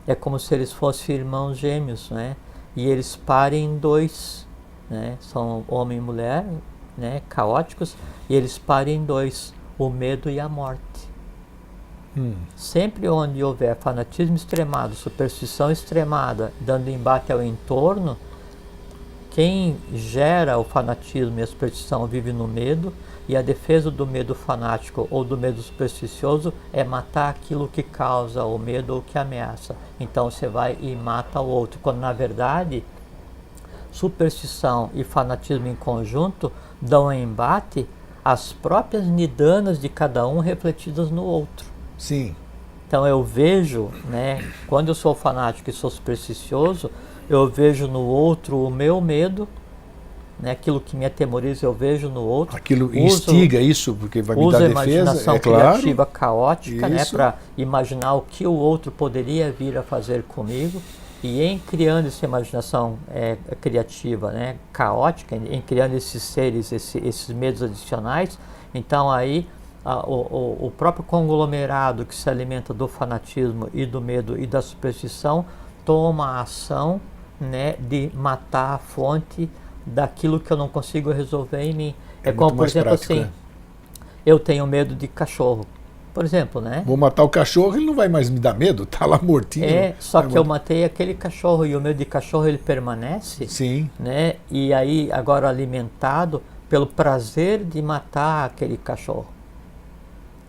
é como se eles fossem irmãos gêmeos, né? E eles parem em dois, né? São homem e mulher, né? Caóticos, e eles parem em dois, o medo e a morte. Sempre onde houver fanatismo extremado, superstição extremada, dando embate ao entorno, quem gera o fanatismo e a superstição vive no medo, e a defesa do medo fanático ou do medo supersticioso é matar aquilo que causa o medo ou que ameaça. Então você vai e mata o outro, quando na verdade superstição e fanatismo em conjunto dão embate às próprias nidanas de cada um refletidas no outro. Sim. Então eu vejo, né, quando eu sou fanático e sou supersticioso, eu vejo no outro o meu medo, né, aquilo que me atemoriza eu vejo no outro. Aquilo instiga isso, porque vai me dar defesa. Uso a imaginação criativa caótica, né, para imaginar o que o outro poderia vir a fazer comigo. E em criando essa imaginação criativa, né, caótica, em criando esses seres, esses medos adicionais, então aí o próprio conglomerado que se alimenta do fanatismo e do medo e da superstição toma a ação, né, de matar a fonte daquilo que eu não consigo resolver em mim. É como, por exemplo, prático, assim, eu tenho medo de cachorro, por exemplo, né? Vou matar o cachorro, ele não vai mais me dar medo, tá lá mortinho. Só que eu matei aquele cachorro e o medo de cachorro ele permanece. Sim. Né? E aí agora alimentado pelo prazer de matar aquele cachorro.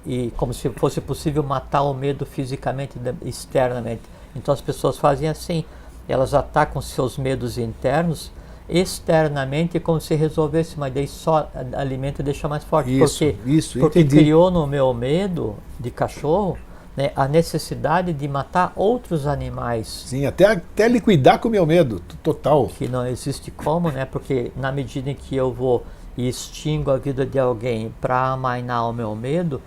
E como se fosse possível matar o medo fisicamente, externamente. Então as pessoas fazem assim, elas atacam seus medos internos externamente como se resolvesse, mas daí só alimenta e deixa mais forte. Porque criou no meu medo de cachorro, né, a necessidade de matar outros animais. Sim, até liquidar com o meu medo, total. Que não existe como, né? Porque na medida em que eu vou e extingo a vida de alguém para amainar o meu medo,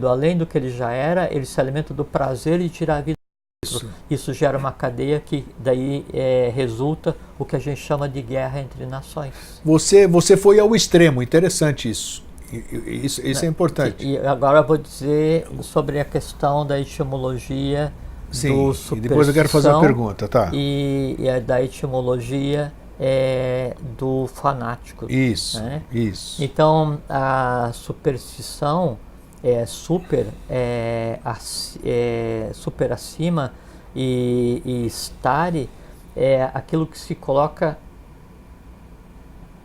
além do que ele já era, ele se alimenta do prazer de tirar a vida. Isso gera uma cadeia que daí resulta o que a gente chama de guerra entre nações. Você foi ao extremo, interessante isso. Isso é importante. E agora eu vou dizer sobre a questão da etimologia do superstição. E depois eu quero fazer uma pergunta, tá? E da etimologia do fanático. Isso, né? Isso. Então, a superstição super acima e stare é aquilo que se coloca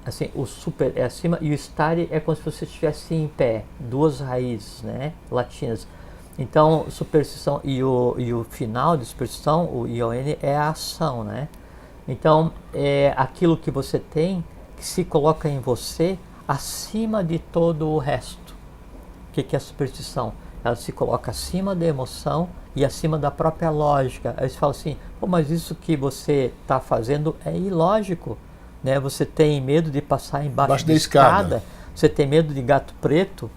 assim, o super é acima e o stare é como se você estivesse em pé, duas raízes, né, latinas. Então superstição e o final de superstição, o ion, é a ação, né? Então é aquilo que você tem que se coloca em você acima de todo o resto. O que é a superstição? Ela se coloca acima da emoção e acima da própria lógica. Aí você fala assim, mas isso que você está fazendo é ilógico. Né? Você tem medo de passar embaixo da escada, você tem medo de gato preto.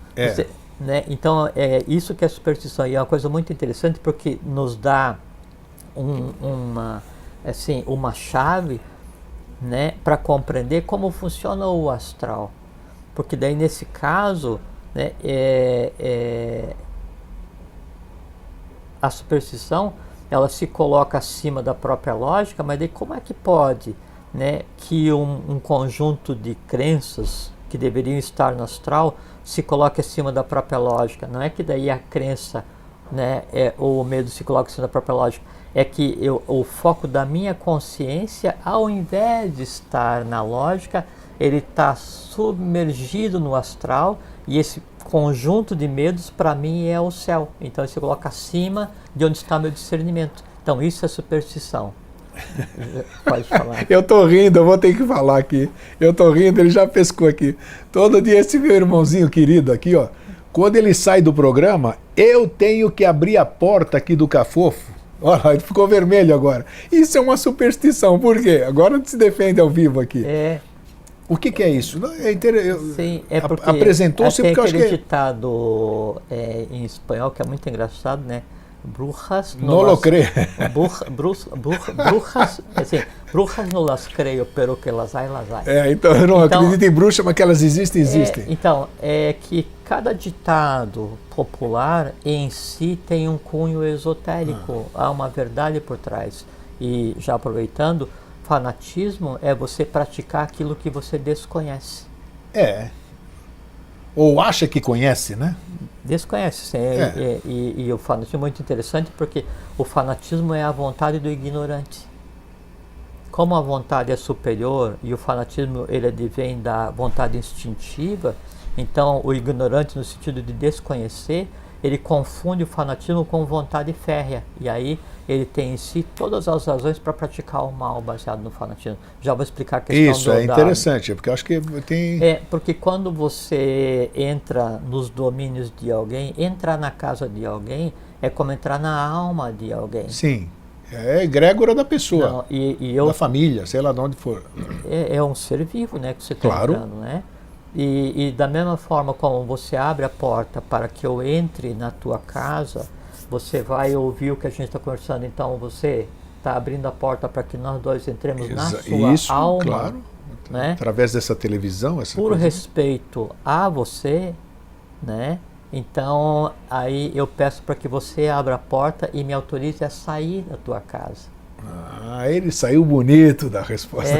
Né? Então é isso que é a superstição. E é uma coisa muito interessante porque nos dá uma chave, né, para compreender como funciona o astral. Porque daí nesse caso, né, a superstição ela se coloca acima da própria lógica, mas daí como é que pode, né, que um conjunto de crenças que deveriam estar no astral se coloque acima da própria lógica? Não é que daí a crença, né, ou o medo se coloca acima da própria lógica, é que o foco da minha consciência, ao invés de estar na lógica, ele está submergido no astral, e esse conjunto de medos para mim é o céu. Então ele se coloca acima de onde está meu discernimento. Então isso é superstição. Pode falar. Eu tô rindo, eu vou ter que falar aqui. Eu tô rindo, ele já pescou aqui. Todo dia esse meu irmãozinho querido aqui, ó, quando ele sai do programa, eu tenho que abrir a porta aqui do Cafofo. Olha, ele ficou vermelho agora. Isso é uma superstição, por quê? Agora se defende ao vivo aqui. O que é isso? Sim, apresentou-se porque eu acho que aquele ditado em espanhol que é muito engraçado, né? Brujas no lo creo. Brujas no las creo, pero que las hay, las hay. Então eu não acredito em bruxa, mas que elas existem, existem. Então, é que cada ditado popular em si tem um cunho esotérico, há uma verdade por trás. E já aproveitando, fanatismo é você praticar aquilo que você desconhece. Ou acha que conhece, né? Desconhece, sim. E o fanatismo é muito interessante porque o fanatismo é a vontade do ignorante. Como a vontade é superior e o fanatismo ele advém da vontade instintiva, então o ignorante no sentido de desconhecer, ele confunde o fanatismo com vontade férrea. E aí ele tem em si todas as razões para praticar o mal baseado no fanatismo. Já vou explicar a questão Isso é interessante, porque eu acho que tem... porque quando você entra nos domínios de alguém, entrar na casa de alguém é como entrar na alma de alguém. Sim, é egrégora da pessoa, da família, sei lá de onde for. É um ser vivo, né, que você está entrando, né? E da mesma forma como você abre a porta para que eu entre na tua casa, você vai ouvir o que a gente está conversando, então você está abrindo a porta para que nós dois entremos na sua alma, claro, né? Através dessa televisão, por respeito a você, né? Então aí eu peço para que você abra a porta e me autorize a sair da tua casa. Ele saiu bonito da resposta.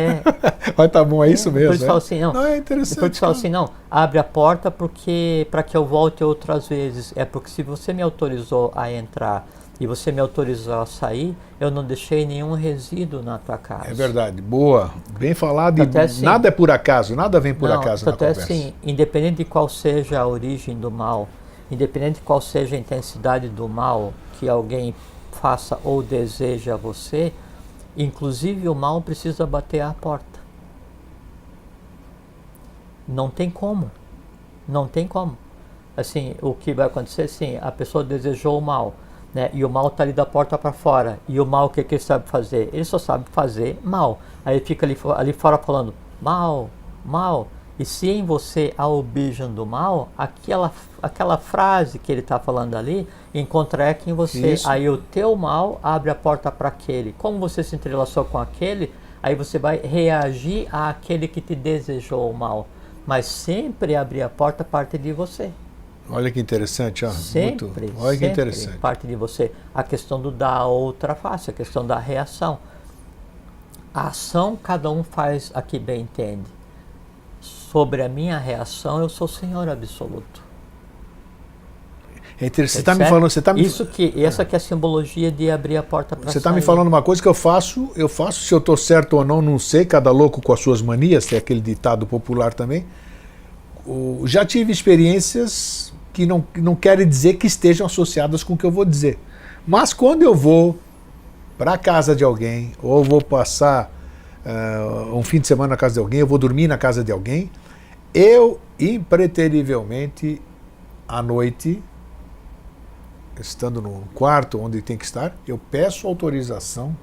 Mas tá bom, é isso mesmo. Por isso assim, não, é interessante. Por isso falo assim, não, abre a porta porque para que eu volte outras vezes. É porque se você me autorizou a entrar e você me autorizou a sair, eu não deixei nenhum resíduo na tua casa. É verdade, boa, bem falado. Assim, nada é por acaso, nada vem por acaso na conversa. Assim, independente de qual seja a origem do mal, independente de qual seja a intensidade do mal que alguém faça ou deseja a você, inclusive o mal precisa bater à porta. Não tem como. Não tem como. Assim, o que vai acontecer, assim, a pessoa desejou o mal, né? E o mal está ali da porta para fora. E o mal, o que ele sabe fazer? Ele só sabe fazer mal. Aí ele fica ali fora falando, mal, mal. E se em você há o beijo do mal, aquela frase que ele está falando ali, encontra eco em você. Isso. Aí o teu mal abre a porta para aquele. Como você se entrelaçou com aquele, aí você vai reagir àquele que te desejou o mal. Mas sempre abrir a porta parte de você. Olha que interessante, ó. Sempre, olha que interessante. Parte de você. A questão do da outra face, a questão da reação. A ação cada um faz a que bem entende. Sobre a minha reação, eu sou Senhor absoluto. É interessante. Você está me falando, essa que é a simbologia de abrir a porta para sair. Você está me falando uma coisa que eu faço, se eu estou certo ou não sei, cada louco com as suas manias, tem aquele ditado popular também. Já tive experiências que não querem dizer que estejam associadas com o que eu vou dizer. Mas quando eu vou para a casa de alguém, ou vou passar um fim de semana na casa de alguém, eu vou dormir na casa de alguém, eu, impreterivelmente, à noite, estando no quarto onde tem que estar, eu peço autorização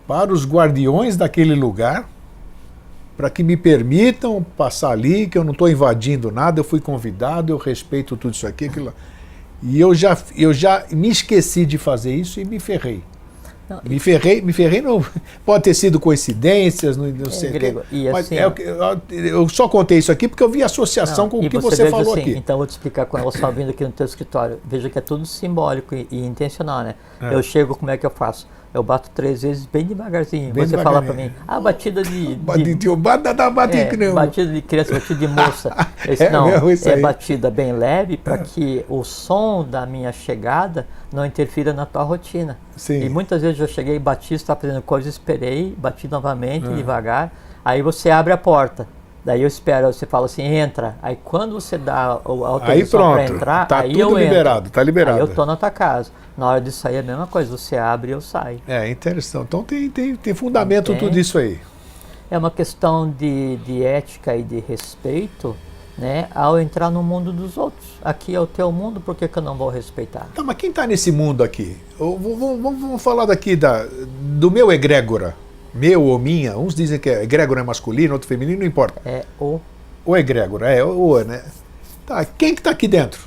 para os guardiões daquele lugar para que me permitam passar ali, que eu não estou invadindo nada, eu fui convidado, eu respeito tudo isso aqui, aquilo lá. E eu já me esqueci de fazer isso e me ferrei. Não, me ferrei não, pode ter sido coincidências, não sei o que, mas assim, eu só contei isso aqui porque eu vi associação com o que você falou assim, aqui. Então vou te explicar com relação vindo aqui no teu escritório. Veja que é tudo simbólico e intencional, né? Eu chego, como é que eu faço? Eu bato 3 vezes bem devagarzinho. Você fala para mim, batida de batida de criança, batida de moça. É batida bem leve para que o som da minha chegada não interfira na tua rotina. Sim. E muitas vezes eu cheguei, bati, estava fazendo coisa, esperei, bati novamente, devagar. Aí você abre a porta. Daí eu espero, você fala assim, entra. Aí quando você dá a autorização para entrar, tá aí tudo eu liberado, entro. Tá liberado. Aí eu tô na tua casa. Na hora de sair é a mesma coisa, você abre e eu saio. É interessante. Então tem fundamento tudo isso aí. É uma questão de ética e de respeito, né, ao entrar no mundo dos outros. Aqui é o teu mundo, por que eu não vou respeitar? Tá, mas quem está nesse mundo aqui? Vamos falar daqui do meu egrégora. Meu ou minha, uns dizem que egrégora é masculino, outro feminino, não importa. É o. O egrégora, né? Tá, quem que está aqui dentro?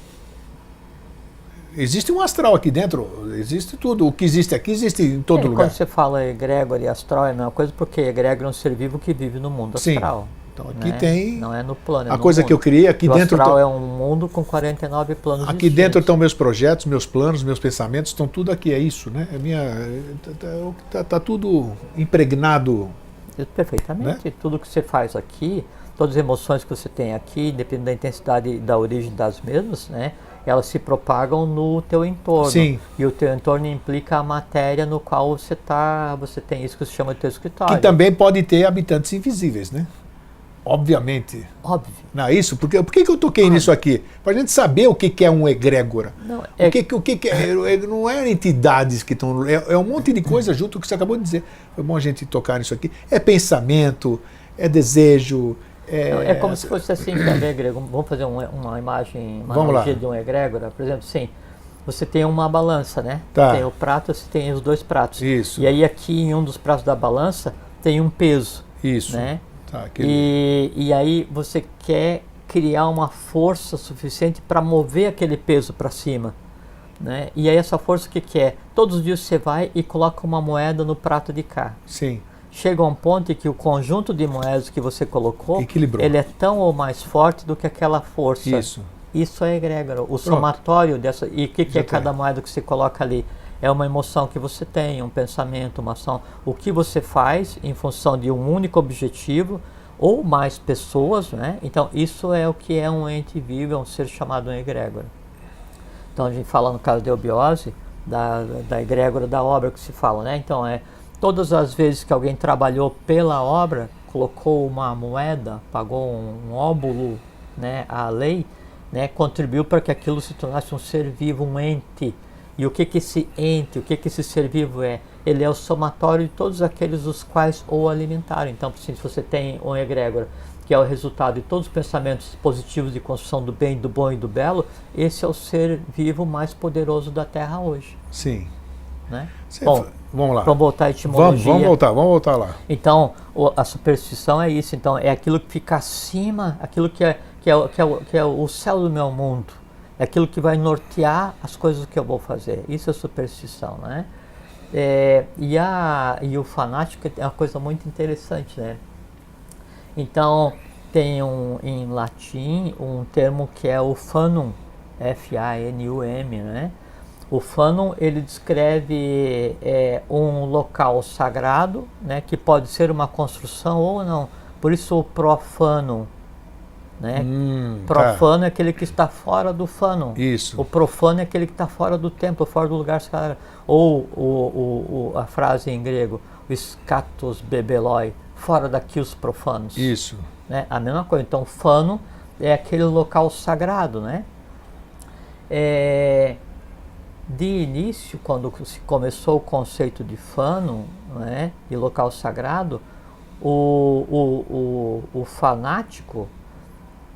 existe um astral aqui dentro, existe tudo. O que existe aqui existe em todo lugar. Quando você fala egrégora e astral é a mesma coisa, porque egrégora é um ser vivo que vive no mundo astral. Sim. Então aqui tem... Não é no plano, é a no coisa mundo. que eu criei aqui o dentro... O astral é um mundo com 49 planos aqui distintos. dentro estão meus projetos, meus planos, meus pensamentos, estão tudo aqui, é isso, né? Tá tudo impregnado. Perfeitamente. Né? Tudo que você faz aqui, todas as emoções que você tem aqui, dependendo da intensidade e da origem das mesmas, né? Elas se propagam no teu entorno. Sim. E o teu entorno implica a matéria no qual você tem isso que se chama de teu escritório. Que também pode ter habitantes invisíveis, né? Obviamente. Óbvio. Não é isso? Por que eu toquei nisso aqui? Para a gente saber o que é um egrégora. Não, o que é, não é entidades que estão... É um monte de coisa junto que você acabou de dizer. Foi bom a gente tocar nisso aqui. É pensamento, é desejo... É como se fosse assim, vamos fazer uma imagem, uma analogia de um egrégora. Por exemplo, sim, você tem uma balança, né? Tá. Tem o prato, você tem os dois pratos. Isso. E aí aqui em um dos pratos da balança tem um peso. Isso. Né? Tá, e aí você quer criar uma força suficiente para mover aquele peso para cima. Né? E aí essa força o que é? Todos os dias você vai e coloca uma moeda no prato de cá. Sim. Chega a um ponto em que o conjunto de moedas que você colocou, equilibrou. Ele é tão ou mais forte do que aquela força. Isso é egrégora. O somatório dessa... E o que é cada moeda que você coloca ali? É uma emoção que você tem, um pensamento, uma ação. O que você faz em função de um único objetivo ou mais pessoas, né? Então, isso é o que é um ente vivo, é um ser chamado egrégora. Então, a gente fala no caso da eubiose, da egrégora da obra que se fala, né? Então, todas as vezes que alguém trabalhou pela obra, colocou uma moeda, pagou um óbulo, né, à lei, né, contribuiu para que aquilo se tornasse um ser vivo, um ente. E o que esse ente, o que esse ser vivo é? Ele é o somatório de todos aqueles os quais o alimentaram. Então, se você tem um egrégora, que é o resultado de todos os pensamentos positivos de construção do bem, do bom e do belo, esse é o ser vivo mais poderoso da Terra hoje. Sim. Né? Bom, vamos lá. Vamos voltar à etimologia. Vamos voltar lá. Então, a superstição é isso. Então, é aquilo que fica acima, aquilo que é o céu do meu mundo. É aquilo que vai nortear as coisas que eu vou fazer. Isso é superstição, né? E o fanático é uma coisa muito interessante, né? Então, tem em latim um termo que é o fanum, F-A-N-U-M, né? O fanum, ele descreve um local sagrado, né, que pode ser uma construção ou não. Por isso o profano, né? Profano é aquele que está fora do fanum. Isso. O profano é aquele que está fora do templo, fora do lugar sagrado. Ou a frase em grego, o skatos bebeloi, fora daqui os profanos. Isso. Né? A mesma coisa. Então, fano é aquele local sagrado, né? De início, quando se começou o conceito de fano, né, e local sagrado, o fanático,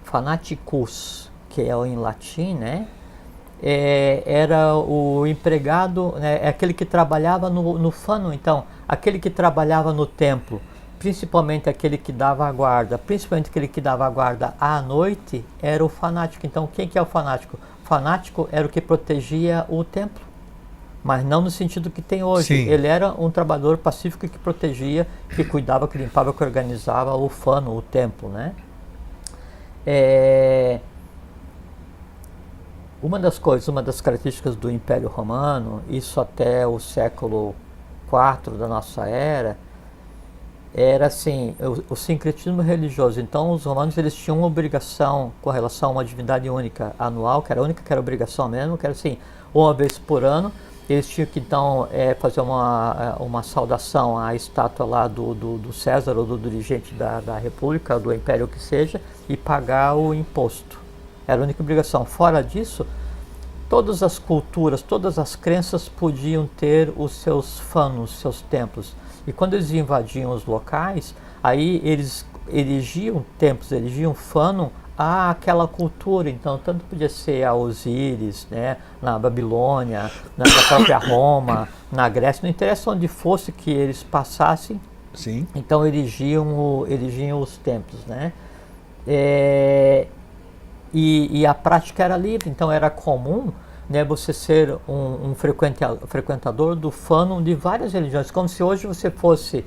fanaticus, que é em latim, né, era o empregado, né, aquele que trabalhava no fano. Então, aquele que trabalhava no templo, principalmente aquele que dava a guarda, principalmente aquele que dava a guarda à noite, era o fanático. Então, quem que é o fanático? O fanático era o que protegia o templo, mas não no sentido que tem hoje. Sim. Ele era um trabalhador pacífico que protegia, que cuidava, que limpava, que organizava o fano, o templo, né? Uma das características do Império Romano, isso até o século IV da nossa era, era assim, o sincretismo religioso. Então os romanos, eles tinham uma obrigação com relação a uma divindade única anual, que era a única que era obrigação mesmo, que era assim, uma vez por ano, eles tinham que então fazer uma saudação à estátua lá do César ou do dirigente da República, do Império, o que seja, e pagar o imposto. Era a única obrigação. Fora disso, todas as culturas, todas as crenças podiam ter os seus fanos, seus templos. E quando eles invadiam os locais, aí eles erigiam templos, erigiam fano àquela cultura. Então, tanto podia ser a Osíris, né, na Babilônia, na própria Roma, na Grécia, não interessa onde fosse que eles passassem. Sim. Então, erigiam os templos, né? E a prática era livre, então era comum né, você ser um frequentador do fandom de várias religiões, como se hoje você fosse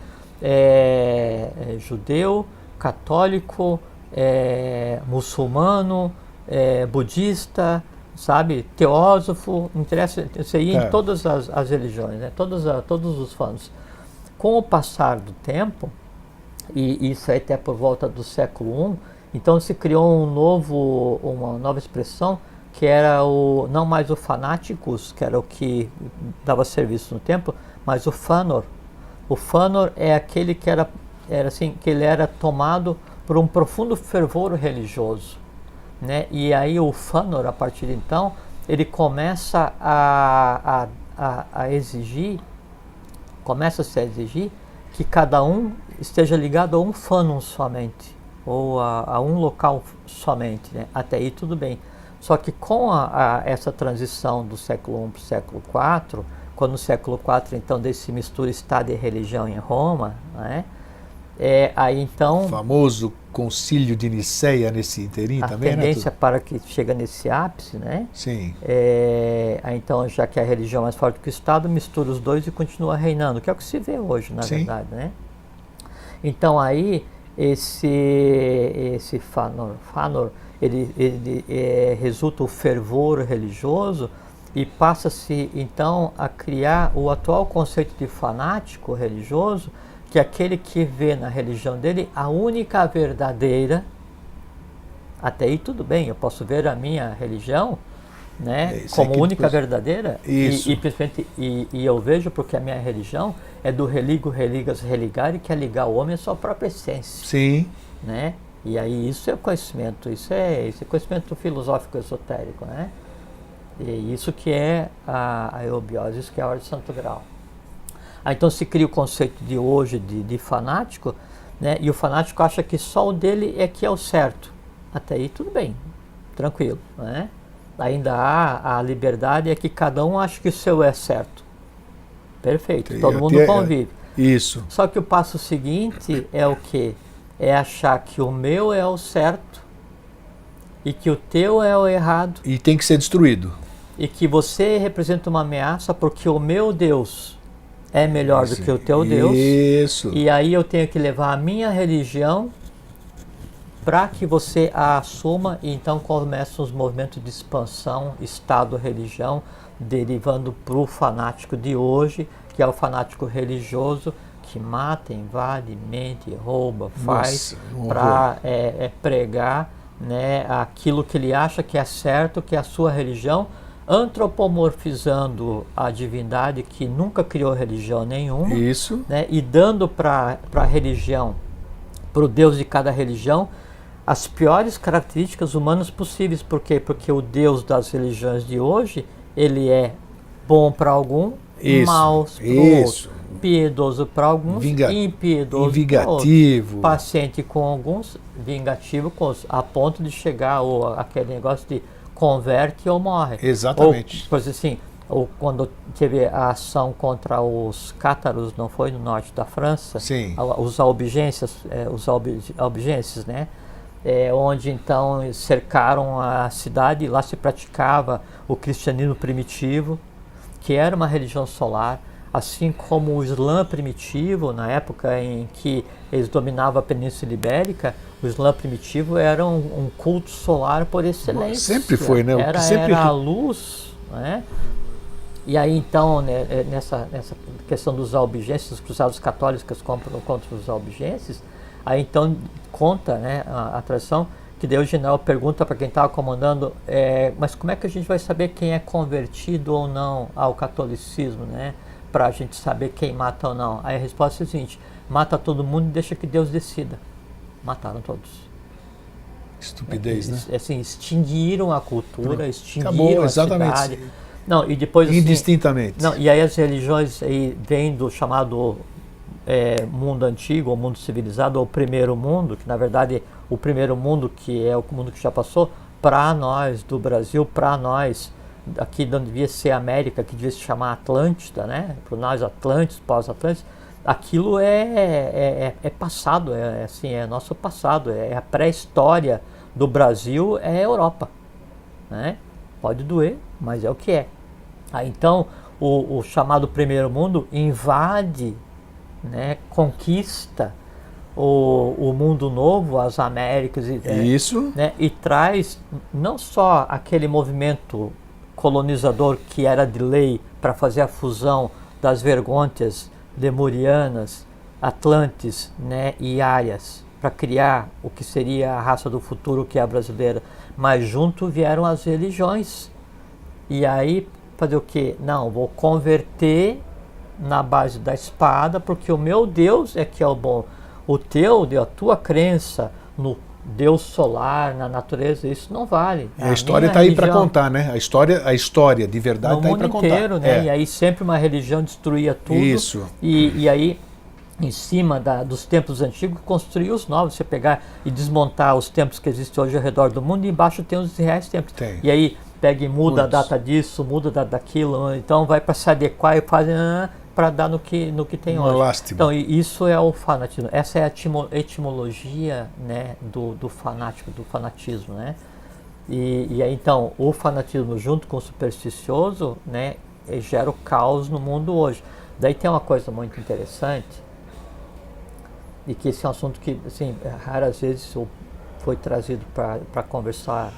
judeu, católico, muçulmano, budista, sabe, teósofo, interessa, você ia em todas as religiões, né, todos os fandoms. Com o passar do tempo, e isso aí até por volta do século I, então se criou uma nova expressão, que era não mais o fanáticos, que era o que dava serviço no templo, mas o fanor. O fanor é aquele que era assim, que ele era tomado por um profundo fervor religioso, né? E aí o fanor, a partir de então, ele começa a exigir, começa-se a exigir que cada um esteja ligado a um fandom somente, ou a um local somente, né? Até aí tudo bem. Só que com essa transição do século I para o século IV, quando no século IV, então, desse mistura Estado e religião em Roma, né? Aí então... O famoso concílio de Niceia nesse inteirinho também, né? A tendência para que chega nesse ápice, né? Sim. Aí então, já que a religião é mais forte que o Estado, mistura os dois e continua reinando, que é o que se vê hoje, na verdade, né? Então aí, esse fanor ele resulta o fervor religioso e passa-se então a criar o atual conceito de fanático religioso, que é aquele que vê na religião dele a única verdadeira. Até aí tudo bem, eu posso ver a minha religião, né, como única verdadeira, e eu vejo porque a minha religião é do religo, religas, religare, que é ligar o homem à sua própria essência. Sim. Né? E aí isso é conhecimento, isso é conhecimento filosófico esotérico, né? E isso que é a eubiose, isso que é a ordem de Santo Grau. Então se cria o conceito de hoje de fanático, né? E o fanático acha que só o dele é que é o certo. Até aí tudo bem, tranquilo, né? Ainda há a liberdade, é que cada um acha que o seu é certo. Perfeito, todo mundo convive. Isso. Só que o passo seguinte é o quê? É achar que o meu é o certo e que o teu é o errado. E tem que ser destruído. E que você representa uma ameaça porque o meu Deus é melhor do que o teu Deus. Isso. E aí eu tenho que levar a minha religião para que você a assuma, e então começam os movimentos de expansão, Estado, religião, derivando para o fanático de hoje, que é o fanático religioso, que mata, invade, mente, rouba, faz para pregar, né, aquilo que ele acha que é certo, que é a sua religião, antropomorfizando a divindade que nunca criou religião nenhuma. Isso. Né, e dando para a religião, para o Deus de cada religião, as piores características humanas possíveis. Por quê? Porque o Deus das religiões de hoje, ele é bom para algum, mau para o outro. Piedoso para alguns, impiedoso para outros, paciente com alguns, vingativo com outros, a ponto de chegar aquele negócio de converte ou morre. Exatamente. Ou, por exemplo, assim, ou quando teve a ação contra os cátaros, não foi, no norte da França? Sim. Os albigenses, né? Onde então cercaram a cidade e lá se praticava o cristianismo primitivo, que era uma religião solar. Assim como o Islã primitivo, na época em que eles dominavam a Península Ibérica, o Islã primitivo era um culto solar por excelência. Sempre foi, né? Era a luz, né? E aí então, né, nessa questão dos albigenses, os cruzados católicos contra os albigenses, aí então conta, né, a tradição, que daí o general pergunta para quem estava comandando, mas como é que a gente vai saber quem é convertido ou não ao catolicismo, né? Para a gente saber quem mata ou não. Aí a resposta é a seguinte: mata todo mundo e deixa que Deus decida. Mataram todos. Estupidez, né? Assim, extinguiram a cultura, extinguiram acabou, a exatamente. cidade. Não, e depois, assim, indistintamente. Não, e aí as religiões aí vêm do chamado mundo antigo, ou mundo civilizado, ou primeiro mundo, que na verdade o primeiro mundo, que é o mundo que já passou, para nós do Brasil, para nós aqui de onde devia ser América, que devia se chamar Atlântida, né? Para nós Atlantes, pós-Atlantes, aquilo é passado, é nosso passado, é a pré-história do Brasil, é a Europa, né? Pode doer, mas é o que é. Então, o chamado primeiro mundo invade, né, conquista o mundo novo, as Américas, Isso. Né, e traz não só aquele movimento colonizador que era de lei para fazer a fusão das Vergôntias, Lemurianas, Atlantes, né, e Árias, para criar o que seria a raça do futuro, que é a brasileira, mas junto vieram as religiões. E aí, fazer o quê? Não, vou converter na base da espada, porque o meu Deus é que é o bom. O teu, a tua crença no Deus solar, na natureza, isso não vale. A história está aí para contar, né? A história de verdade está aí para contar. No mundo inteiro, né? E aí sempre uma religião destruía tudo. Isso. E aí, em cima dos templos antigos, construir os novos. Você pegar e desmontar os templos que existem hoje ao redor do mundo, e embaixo tem os reais templos. Tem. E aí pega e muda a data disso, muda a data daquilo, então vai para se adequar e faz para dar no que tem hoje. Lástima. Então isso é o fanatismo. Essa é a etimologia, né, do fanático, do fanatismo, né? E aí então o fanatismo junto com o supersticioso, né, gera o caos no mundo hoje. Daí tem uma coisa muito interessante, e que esse é um assunto que, assim, raras vezes foi trazido para conversar.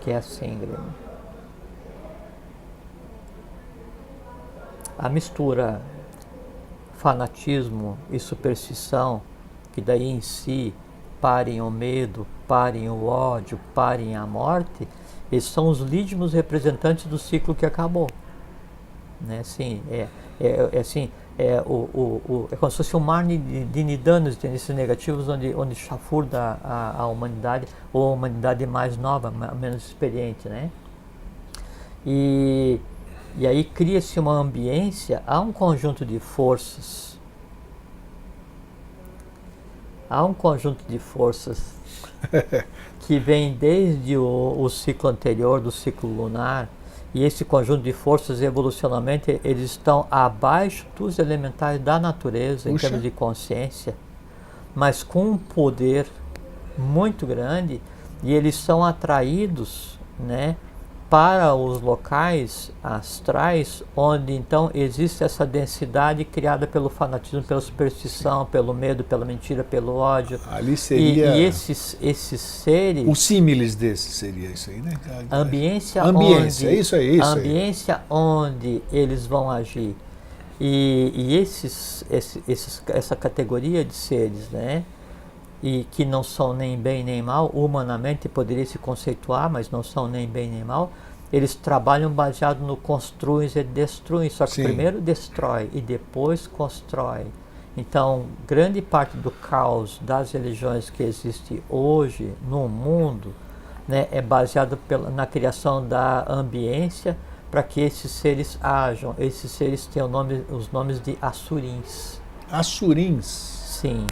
Que é assim, Grêmio. A mistura fanatismo e superstição, que daí em si parem o medo, parem o ódio, parem a morte, eles são os legítimos representantes do ciclo que acabou. Né? Assim, é como se fosse um mar de nidanos, esses negativos, onde chafurda a humanidade, ou a humanidade mais nova, menos experiente, né? E aí cria-se uma ambiência, há um conjunto de forças, que vem desde o ciclo anterior, do ciclo lunar. E esse conjunto de forças, evolucionalmente, eles estão abaixo dos elementais da natureza, em termos de consciência, mas com um poder muito grande, e eles são atraídos, né, para os locais astrais, onde então existe essa densidade criada pelo fanatismo, pela superstição, pelo medo, pela mentira, pelo ódio. Ali seria... E esses seres... O símiles desse seria isso aí, né? Ambiência, é isso aí. A ambiência onde eles vão agir. E essa categoria de seres, né? E que não são nem bem nem mal, humanamente poderia se conceituar, mas não são nem bem nem mal, eles trabalham baseado no construir e destruir, só que Sim. Primeiro destrói e depois constrói. Então, grande parte do caos das religiões que existe hoje no mundo, né, é baseado na criação da ambiência para que esses seres ajam. Esses seres têm os nomes de Assurins. Assurins? Sim.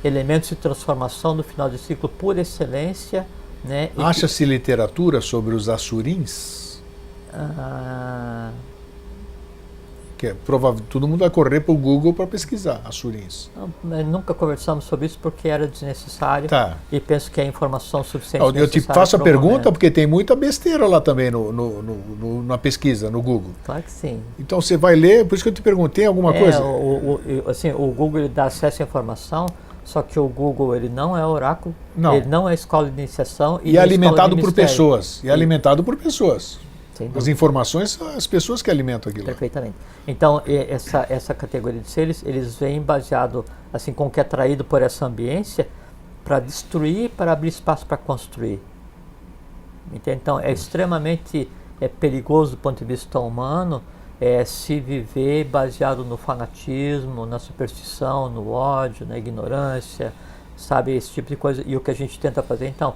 Elementos de transformação do final de ciclo por excelência, né? Acha-se literatura sobre os Assurins? Que é provável, todo mundo vai correr para o Google para pesquisar Assurins. Nunca conversamos sobre isso porque era desnecessário. Tá. E penso que é informação suficiente. Eu te faço a pergunta porque tem muita besteira lá também na pesquisa, no Google. Claro que sim. Então você vai ler, por isso que eu te perguntei alguma coisa. O Google ele dá acesso à informação. Só que o Google ele não é oráculo, não. Ele não é escola de iniciação. E é alimentado por pessoas. As informações são as pessoas que alimentam aquilo. Perfeitamente. Então, essa categoria de seres, eles vêm baseado, assim, com o que é atraído por essa ambiência, para destruir, para abrir espaço para construir. Então, é extremamente perigoso do ponto de vista humano, se viver baseado no fanatismo, na superstição, no ódio, na ignorância, sabe, esse tipo de coisa. E o que a gente tenta fazer, então,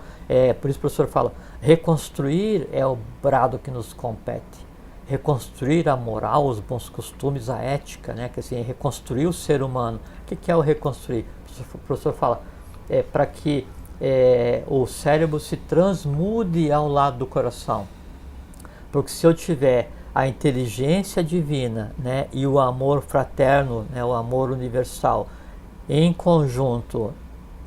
por isso o professor fala, reconstruir é o brado que nos compete. Reconstruir a moral, os bons costumes, a ética, né, que assim, reconstruir o ser humano. O que é o reconstruir? O professor fala, para que o cérebro se transmude ao lado do coração. Porque se eu tiver a inteligência divina, né, e o amor fraterno, né, o amor universal, em conjunto,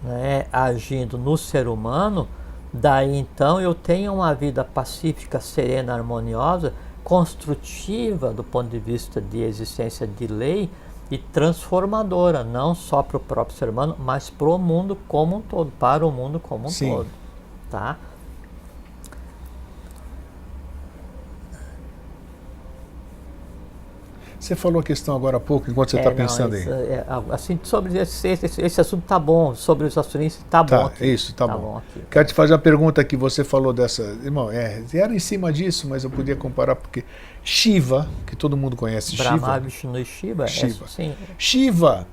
né, agindo no ser humano, daí então eu tenho uma vida pacífica, serena, harmoniosa, construtiva do ponto de vista de existência de lei e transformadora, não só para o próprio ser humano, mas para o mundo como um todo, para o mundo como um todo, tá? Você falou a questão agora há pouco, enquanto você está pensando aí. Assim, sobre esse assunto tá bom, sobre os assurinhos tá bom. Aqui. Isso, tá bom. Quero te fazer uma pergunta que você falou dessa. Irmão, era em cima disso, mas eu podia comparar, porque Shiva, que todo mundo conhece, Brahma, Vishnu e Shiva. Sim. Shiva,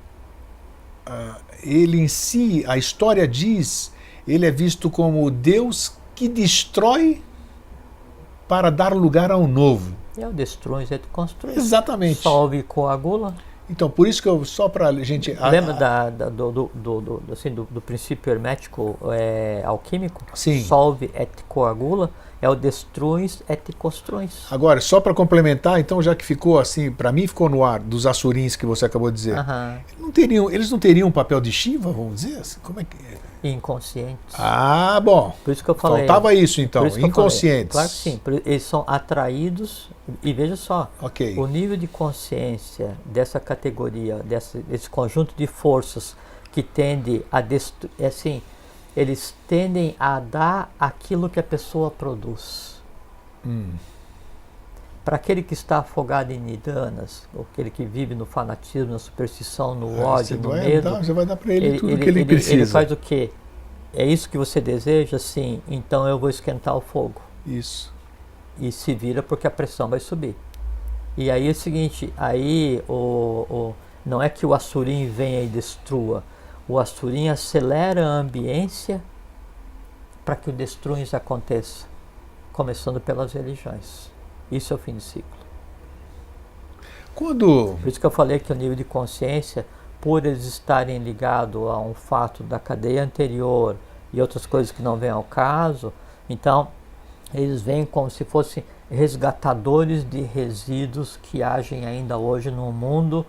ele em si, a história diz, ele é visto como o Deus que destrói para dar lugar a um novo. É o destrui e constrói. Exatamente. Solve e coagula. Então, por isso que eu, só para a gente... Lembra do princípio hermético alquímico? Sim. Solve et coagula. É o destruis et construis. Agora, só para complementar, então, já que ficou assim, para mim ficou no ar, dos assurins que você acabou de dizer, eles não teriam um papel de Shiva, vamos dizer assim? Como é que é? Inconscientes. Ah, bom. Por isso que eu falei. Faltava isso, então, inconscientes. Claro que sim, eles são atraídos, e veja só, o nível de consciência dessa categoria, desse conjunto de forças que tende a destruir, assim, eles tendem a dar aquilo que a pessoa produz. Para aquele que está afogado em nidanas, ou aquele que vive no fanatismo, na superstição, no ódio, no medo, você vai dar para ele tudo que ele precisa. Ele faz o quê? É isso que você deseja? Sim. Então eu vou esquentar o fogo. Isso. E se vira porque a pressão vai subir. E aí é o seguinte, aí não é que o assurim venha e destrua. O assurim acelera a ambiência para que o destruins aconteça, começando pelas religiões. Isso é o fim do ciclo. Por isso que eu falei que o nível de consciência, por eles estarem ligados a um fato da cadeia anterior e outras coisas que não vêm ao caso, então eles vêm como se fossem resgatadores de resíduos que agem ainda hoje no mundo,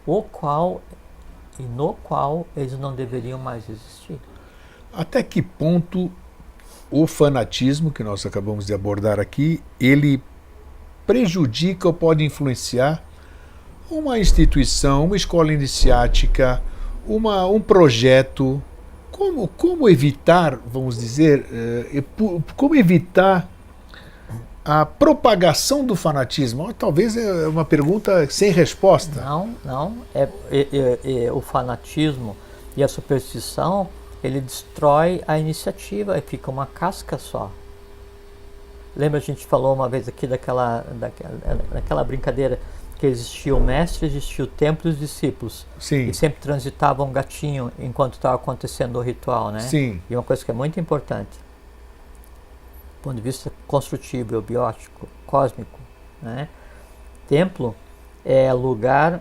no qual eles não deveriam mais existir. Até que ponto o fanatismo, que nós acabamos de abordar aqui, ele prejudica ou pode influenciar uma instituição, uma escola iniciática, um projeto? Como evitar, vamos dizer, como evitar a propagação do fanatismo? Talvez é uma pergunta sem resposta. Não. O fanatismo e a superstição, ele destrói a iniciativa e fica uma casca só. Lembra, a gente falou uma vez aqui daquela brincadeira que existia o mestre, existia o templo e os discípulos. Sim. E sempre transitava um gatinho enquanto estava acontecendo o ritual, né? Sim. E uma coisa que é muito importante, do ponto de vista construtivo, biótico, cósmico, né? Templo é lugar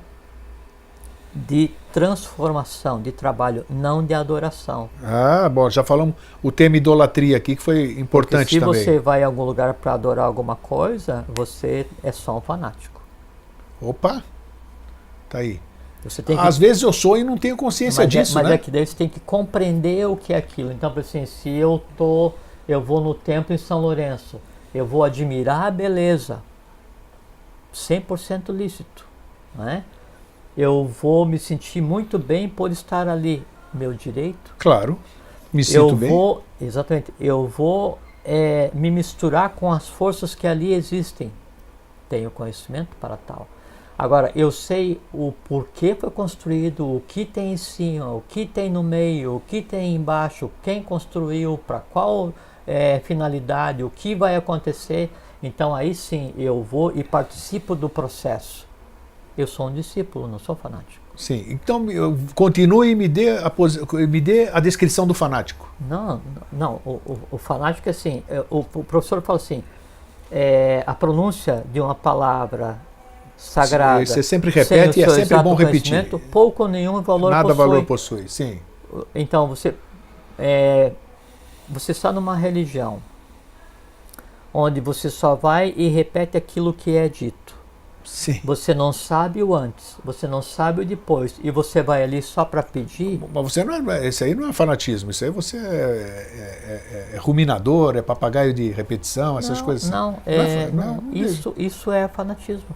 de transformação, de trabalho, não de adoração. Ah, bom, já falamos o tema idolatria aqui, que foi importante também. Se você vai em algum lugar para adorar alguma coisa, você é só um fanático. Opa, tá aí. Às vezes eu sou e não tenho consciência disso, mas né? É que daí você tem que compreender o que é aquilo. Então, assim, se eu vou no templo em São Lourenço, eu vou admirar a beleza, 100% lícito, né? Eu vou me sentir muito bem por estar ali, meu direito. Claro, me sinto bem. Exatamente, eu vou me misturar com as forças que ali existem. Tenho conhecimento para tal. Agora, eu sei o porquê foi construído, o que tem em cima, o que tem no meio, o que tem embaixo, quem construiu, para qual finalidade, o que vai acontecer. Então aí sim eu vou e participo do processo. Eu sou um discípulo, não sou fanático. Sim, então continue e me dê a descrição do fanático. Não, o fanático é assim, o professor fala assim, a pronúncia de uma palavra sagrada. Você sempre repete e é sempre bom repetir. Pouco ou nenhum valor Nada possui. Valor possui, sim. Então você está numa religião onde você só vai e repete aquilo que é dito. Sim. Você não sabe o antes, você não sabe o depois, e você vai ali só para pedir. Mas você não é, esse aí não é fanatismo, isso aí você é ruminador, é papagaio de repetição, essas coisas assim. Isso é fanatismo.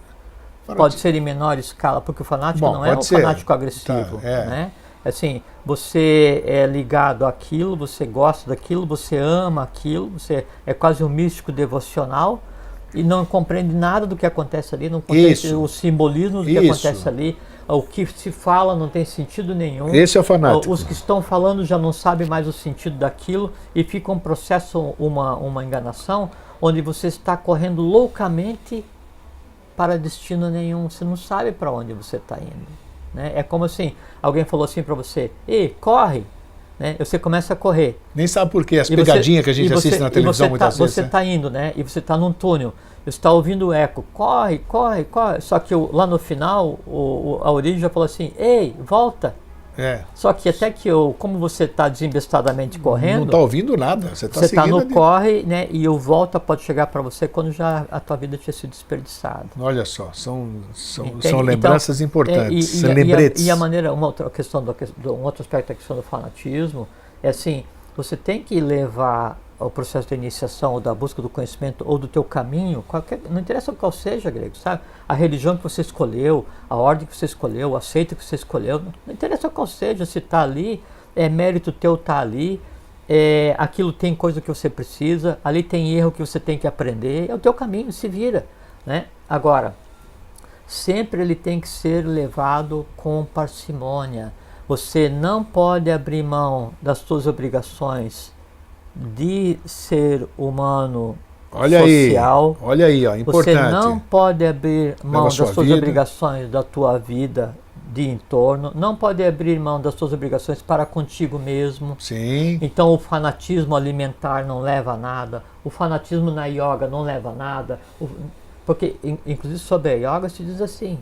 Pode ser em menor escala, porque o fanático não é um fanático agressivo, né? Assim, você é ligado àquilo, você gosta daquilo, você ama aquilo, você é quase um místico devocional e não compreende nada do que acontece ali, não compreende o simbolismo do que acontece ali, o que se fala não tem sentido nenhum. Esse é o fanático. Os que estão falando já não sabem mais o sentido daquilo e fica um processo, uma enganação, onde você está correndo loucamente para destino nenhum, você não sabe para onde você está indo, né? É como assim, alguém falou assim para você, ei, corre, né? Você começa a correr. Nem sabe por quê, as pegadinhas que a gente assiste na televisão muitas vezes. Você está indo, né? E você está num túnel, você está ouvindo o eco, corre, corre, corre, só que lá no final, a origem já falou assim, ei, volta. Só que até que como você está desembestadamente correndo... Não está ouvindo nada, você está seguindo. Você está no corre, né? E o volta pode chegar para você quando já a tua vida tinha sido desperdiçada. Olha só, são lembranças importantes, são lembretes. E a maneira, um outro aspecto da questão do fanatismo é assim, você tem que levar o processo da iniciação ou da busca do conhecimento ou do teu caminho, não interessa qual seja, Grego, sabe? A religião que você escolheu, a ordem que você escolheu, a seita que você escolheu, não interessa qual seja, se está ali, é mérito teu estar ali, aquilo tem coisa que você precisa, ali tem erro que você tem que aprender, é o teu caminho, se vira, né? Agora, sempre ele tem que ser levado com parcimônia. Você não pode abrir mão das suas obrigações de ser humano social. Olha aí, ó, importante. Você não pode abrir mão das suas obrigações da tua vida de entorno, não pode abrir mão das suas obrigações para contigo mesmo. Sim. Então o fanatismo alimentar não leva a nada, o fanatismo na yoga não leva a nada, porque inclusive sobre a yoga se diz assim,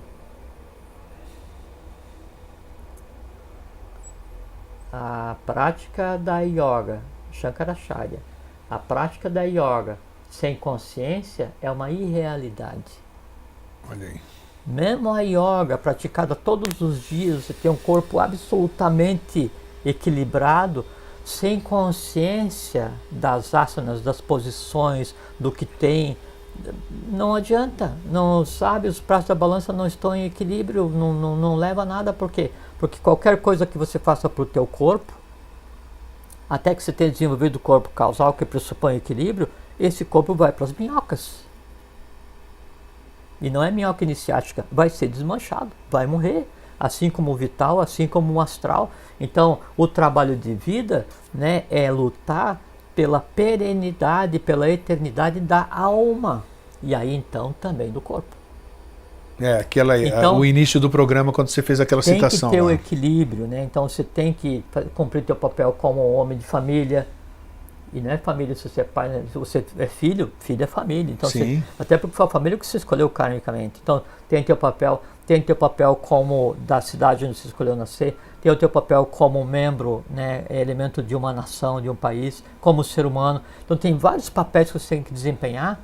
a prática da yoga, Shankaracharya, a prática da yoga sem consciência é uma irrealidade. Olha aí. Mesmo a yoga praticada todos os dias, você tem um corpo absolutamente equilibrado, sem consciência das asanas, das posições, do que tem, não adianta, não sabe, os pratos da balança não estão em equilíbrio, não leva a nada, por quê? Porque qualquer coisa que você faça para o teu corpo, até que você tenha desenvolvido o corpo causal que pressupõe equilíbrio, esse corpo vai para as minhocas. E não é minhoca iniciática, vai ser desmanchado, vai morrer. Assim como o vital, assim como o astral. Então, o trabalho de vida, né, é lutar pela perenidade, pela eternidade da alma. E aí, então, também do corpo. O início do programa, quando você fez aquela citação. Tem que ter o equilíbrio, né? Então você tem que cumprir teu papel como um homem de família. E não é família se você é pai, né? Se você é filho, filho é família. Então até porque foi a família que você escolheu karmicamente. Então tem teu papel como da cidade onde você escolheu nascer, tem o teu papel como membro, né, elemento de uma nação, de um país, como ser humano. Então tem vários papéis que você tem que desempenhar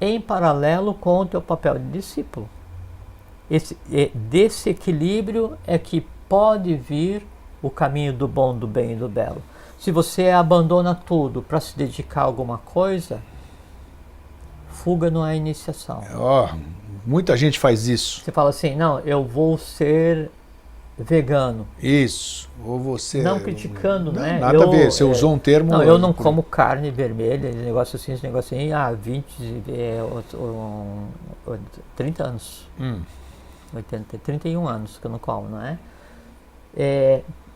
em paralelo com o teu papel de discípulo. Desse equilíbrio é que pode vir o caminho do bom, do bem e do belo. Se você abandona tudo para se dedicar a alguma coisa, fuga não é iniciação. Muita gente faz isso. Você fala assim, não, eu vou ser vegano. Isso, ou você... Não criticando, né? Nada a ver, você usou um termo... Não, eu não como carne vermelha, esse negócio assim, há 30 anos. 31 anos que eu não como, não é?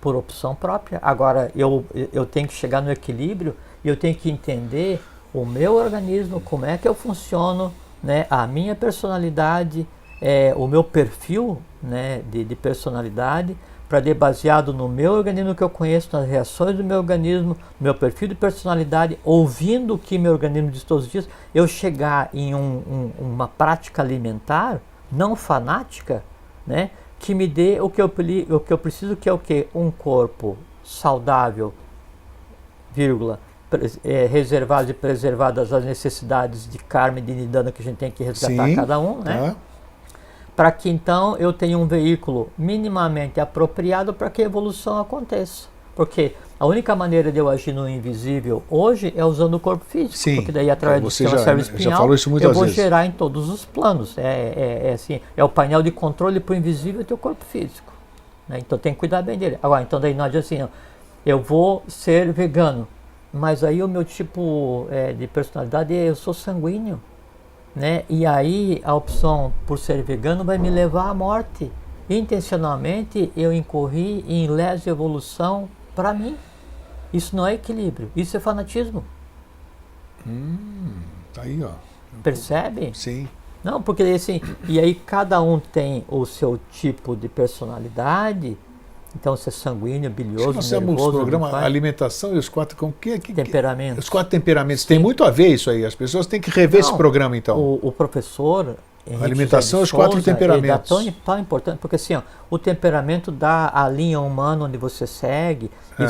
Por opção própria. Agora, eu tenho que chegar no equilíbrio e eu tenho que entender o meu organismo, como é que eu funciono, né? A minha personalidade, o meu perfil, né, de personalidade, para baseado no meu organismo que eu conheço, nas reações do meu organismo, meu perfil de personalidade, ouvindo o que meu organismo diz todos os dias, eu chegar em uma prática alimentar não fanática, né, que me dê o que eu preciso, que é o quê? Um corpo saudável, reservado e preservado as necessidades de karma e de nidana que a gente tem que resgatar cada um, né? para que então eu tenha um veículo minimamente apropriado para que a evolução aconteça. Porque a única maneira de eu agir no invisível hoje é usando o corpo físico. Sim, porque daí através do sistema já falou isso muitas eu vou vezes. gerar em todos os planos. Assim, é o painel de controle para o invisível do corpo físico. Né? Então tem que cuidar bem dele. Agora, então daí não adianta assim, eu vou ser vegano, mas aí o meu tipo de personalidade eu sou sanguíneo. Né? E aí a opção por ser vegano vai me levar à morte. Intencionalmente eu incorri em lesa evolução para mim. Isso não é equilíbrio, isso é fanatismo. Tá aí, ó. Percebe? Sim. Não, porque assim, e aí cada um tem o seu tipo de personalidade. Então você é sanguíneo, bilioso, Nós temos nervoso, o programa Alimentação e os 4 temperamentos. Os 4 temperamentos. Sim. Tem muito a ver isso aí. As pessoas têm que rever esse programa, então. O professor Alimentação e os 4 temperamentos. Ele dá tão importante, porque assim, o temperamento dá a linha humana onde você segue, e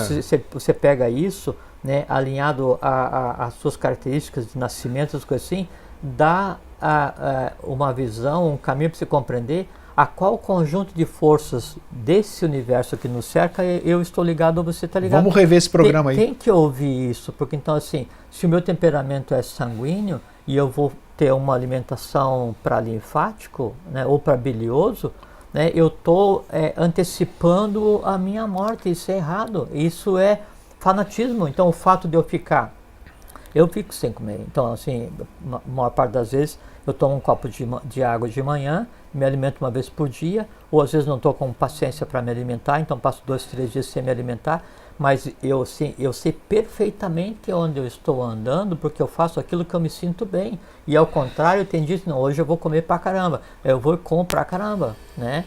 você pega isso, né, alinhado às suas características de nascimento, as coisas assim, dá uma visão, um caminho para você compreender a qual conjunto de forças desse universo que nos cerca eu estou ligado ou você está ligado. Vamos rever esse programa aí. Tem que ouvir isso, porque então assim, se o meu temperamento é sanguíneo e eu vou ter uma alimentação para linfático, né, ou para bilioso, né, eu estou antecipando a minha morte. Isso é errado, isso é fanatismo. Então o fato de eu fico sem comer. Então assim, a maior parte das vezes eu tomo um copo de água de manhã, me alimento uma vez por dia, ou às vezes não estou com paciência para me alimentar, então passo 2, 3 dias sem me alimentar, mas eu sei perfeitamente onde eu estou andando, porque eu faço aquilo que eu me sinto bem. E ao contrário, tem dito, não, hoje eu vou comer pra caramba, eu vou comer pra caramba, né?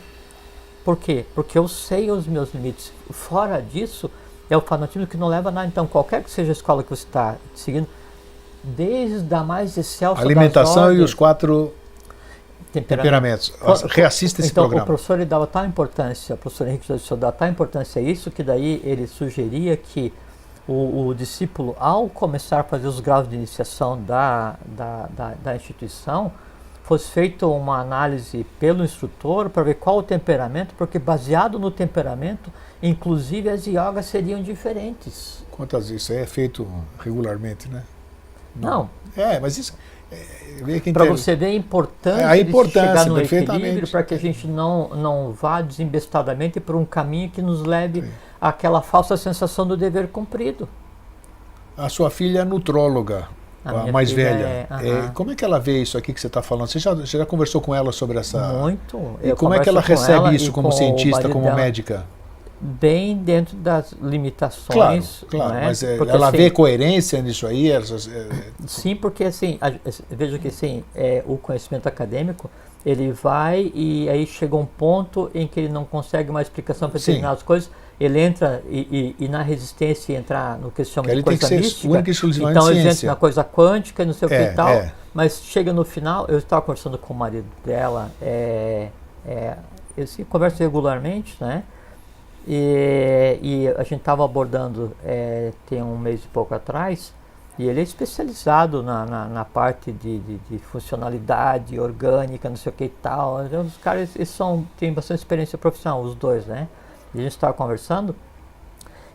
Por quê? Porque eu sei os meus limites. Fora disso, é o fanatismo que não leva a nada. Então, qualquer que seja a escola que você está seguindo, desde a mais excelsa Alimentação das e os 4 temperamentos. Reassista esse programa. O professor ele dava tal importância, o professor Henrique Jesus dava tal importância a isso, que daí ele sugeria que o discípulo, ao começar a fazer os graus de iniciação da instituição, fosse feita uma análise pelo instrutor para ver qual o temperamento, porque baseado no temperamento, inclusive as yogas seriam diferentes. Quantas vezes isso aí é feito regularmente, né? Não. Mas isso... Para você ver a importância de chegar no equilíbrio, para que a gente não vá desembestadamente por um caminho que nos leve àquela falsa sensação do dever cumprido. A sua filha é nutróloga, a mais velha. Como é que ela vê isso aqui que você está falando? Você já conversou com ela sobre essa... Muito. E como é que ela recebe isso como cientista, como médica? Bem dentro das limitações. Claro, né? Mas ela assim, vê coerência nisso aí? Sim, porque assim, veja que assim, o conhecimento acadêmico, ele vai e aí chega um ponto em que ele não consegue uma explicação para determinadas coisas, ele entra e na resistência entra no que se chama de coisa mística, então ele entra na coisa quântica e não sei o que e tal, mas chega no final, eu estava conversando com o marido dela, eu converso regularmente, né? E a gente estava abordando tem um mês e pouco atrás, e ele é especializado na parte de funcionalidade orgânica, não sei o que e tal. Os caras têm bastante experiência profissional, os dois, né? E a gente estava conversando,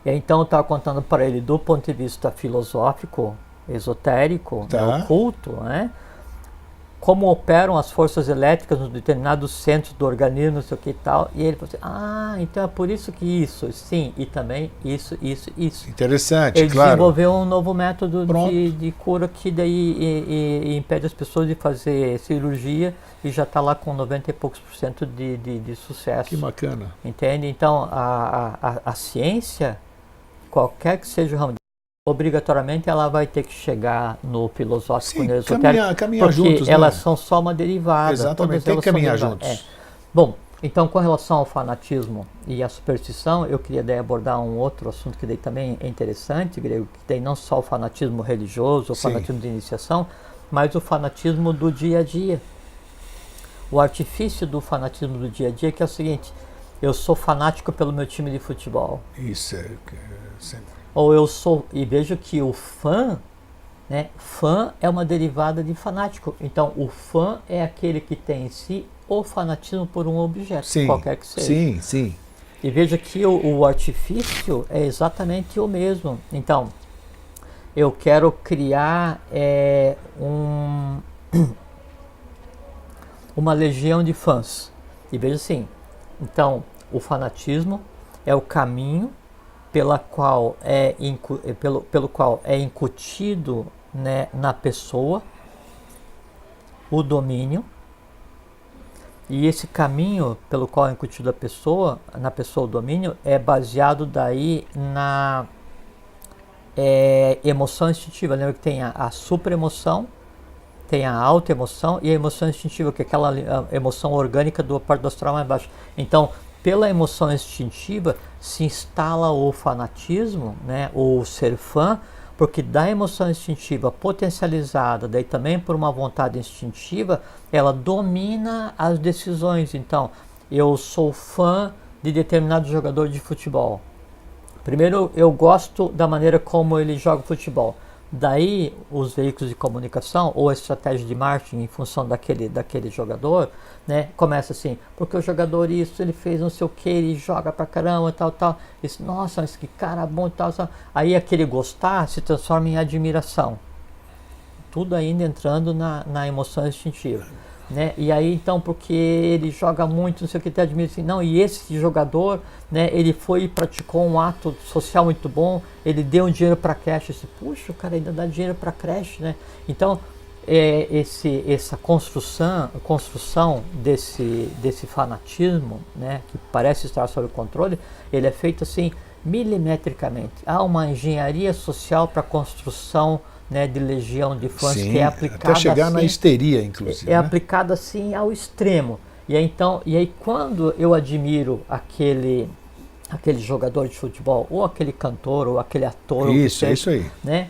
e aí, então eu estava contando para ele do ponto de vista filosófico, esotérico, né, oculto, né? Como operam as forças elétricas nos determinados centros do organismo, não sei o que e tal. E ele falou assim, então é por isso que isso, sim, e também isso. Interessante, ele desenvolveu um novo método de cura que daí impede as pessoas de fazer cirurgia e já está lá com 90 e poucos % de sucesso. Que bacana. Entende? Então, a ciência, qualquer que seja o ramo, obrigatoriamente ela vai ter que chegar no filosófico, no esotérico, caminhar porque juntos, elas são só uma derivada. Exatamente, tem que caminhar juntos. Bom, então com relação ao fanatismo e à superstição, eu queria daí abordar um outro assunto que daí também é interessante, Grego, que daí não só o fanatismo religioso, o fanatismo de iniciação, mas o fanatismo do dia a dia. O artifício do fanatismo do dia a dia, que é o seguinte: eu sou fanático pelo meu time de futebol. Isso sempre. Ou eu sou, e vejo que o fã, né, fã é uma derivada de fanático. Então o fã é aquele que tem em si o fanatismo por um objeto, sim, qualquer que seja. Sim, sim. E veja que o artifício é exatamente o mesmo. Então, eu quero criar uma legião de fãs. E veja assim, então, o fanatismo é o caminho pelo qual é incutido, né, na pessoa o domínio. E esse caminho pelo qual é incutido na pessoa o domínio é baseado daí na emoção instintiva. Lembra que tem a supraemoção, tem a autoemoção e a emoção instintiva, que é aquela emoção orgânica do parte do astral mais baixo. Então, pela emoção instintiva se instala o fanatismo, né, ou ser fã, porque da emoção instintiva potencializada, daí também por uma vontade instintiva, ela domina as decisões. Então, eu sou fã de determinado jogador de futebol. Primeiro, eu gosto da maneira como ele joga futebol. Daí, os veículos de comunicação ou a estratégia de marketing em função daquele jogador, né, começa assim, porque o jogador isso, ele fez não sei o que, ele joga pra caramba, tal. Isso, nossa, mas que cara bom, tal. Aí aquele gostar se transforma em admiração. Tudo ainda entrando na emoção instintiva. Né? E aí então, porque ele joga muito, não sei o que, te admira assim, não, e esse jogador, né, ele foi e praticou um ato social muito bom, ele deu um dinheiro para a creche, assim, puxa, o cara ainda dá dinheiro para a creche, né? Então, essa construção desse fanatismo, né, que parece estar sob controle, ele é feito assim, milimetricamente. Há uma engenharia social para a construção, né, de legião de fãs. Sim, que é aplicada até chegar assim, na histeria, inclusive. É, né, aplicada assim ao extremo. E aí quando eu admiro aquele jogador de futebol, ou aquele cantor, ou aquele ator, isso, é isso aí, né,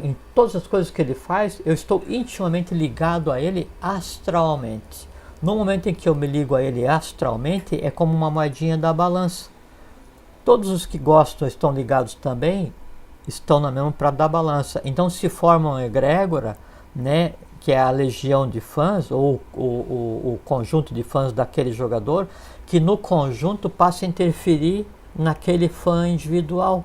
em todas as coisas que ele faz, eu estou intimamente ligado a ele astralmente. No momento em que eu me ligo a ele astralmente, é como uma moedinha da balança. Todos os que gostam estão ligados também, estão na mesma prato da balança. Então se forma uma egrégora, né, que é a legião de fãs, ou o conjunto de fãs daquele jogador, que no conjunto passa a interferir naquele fã individual.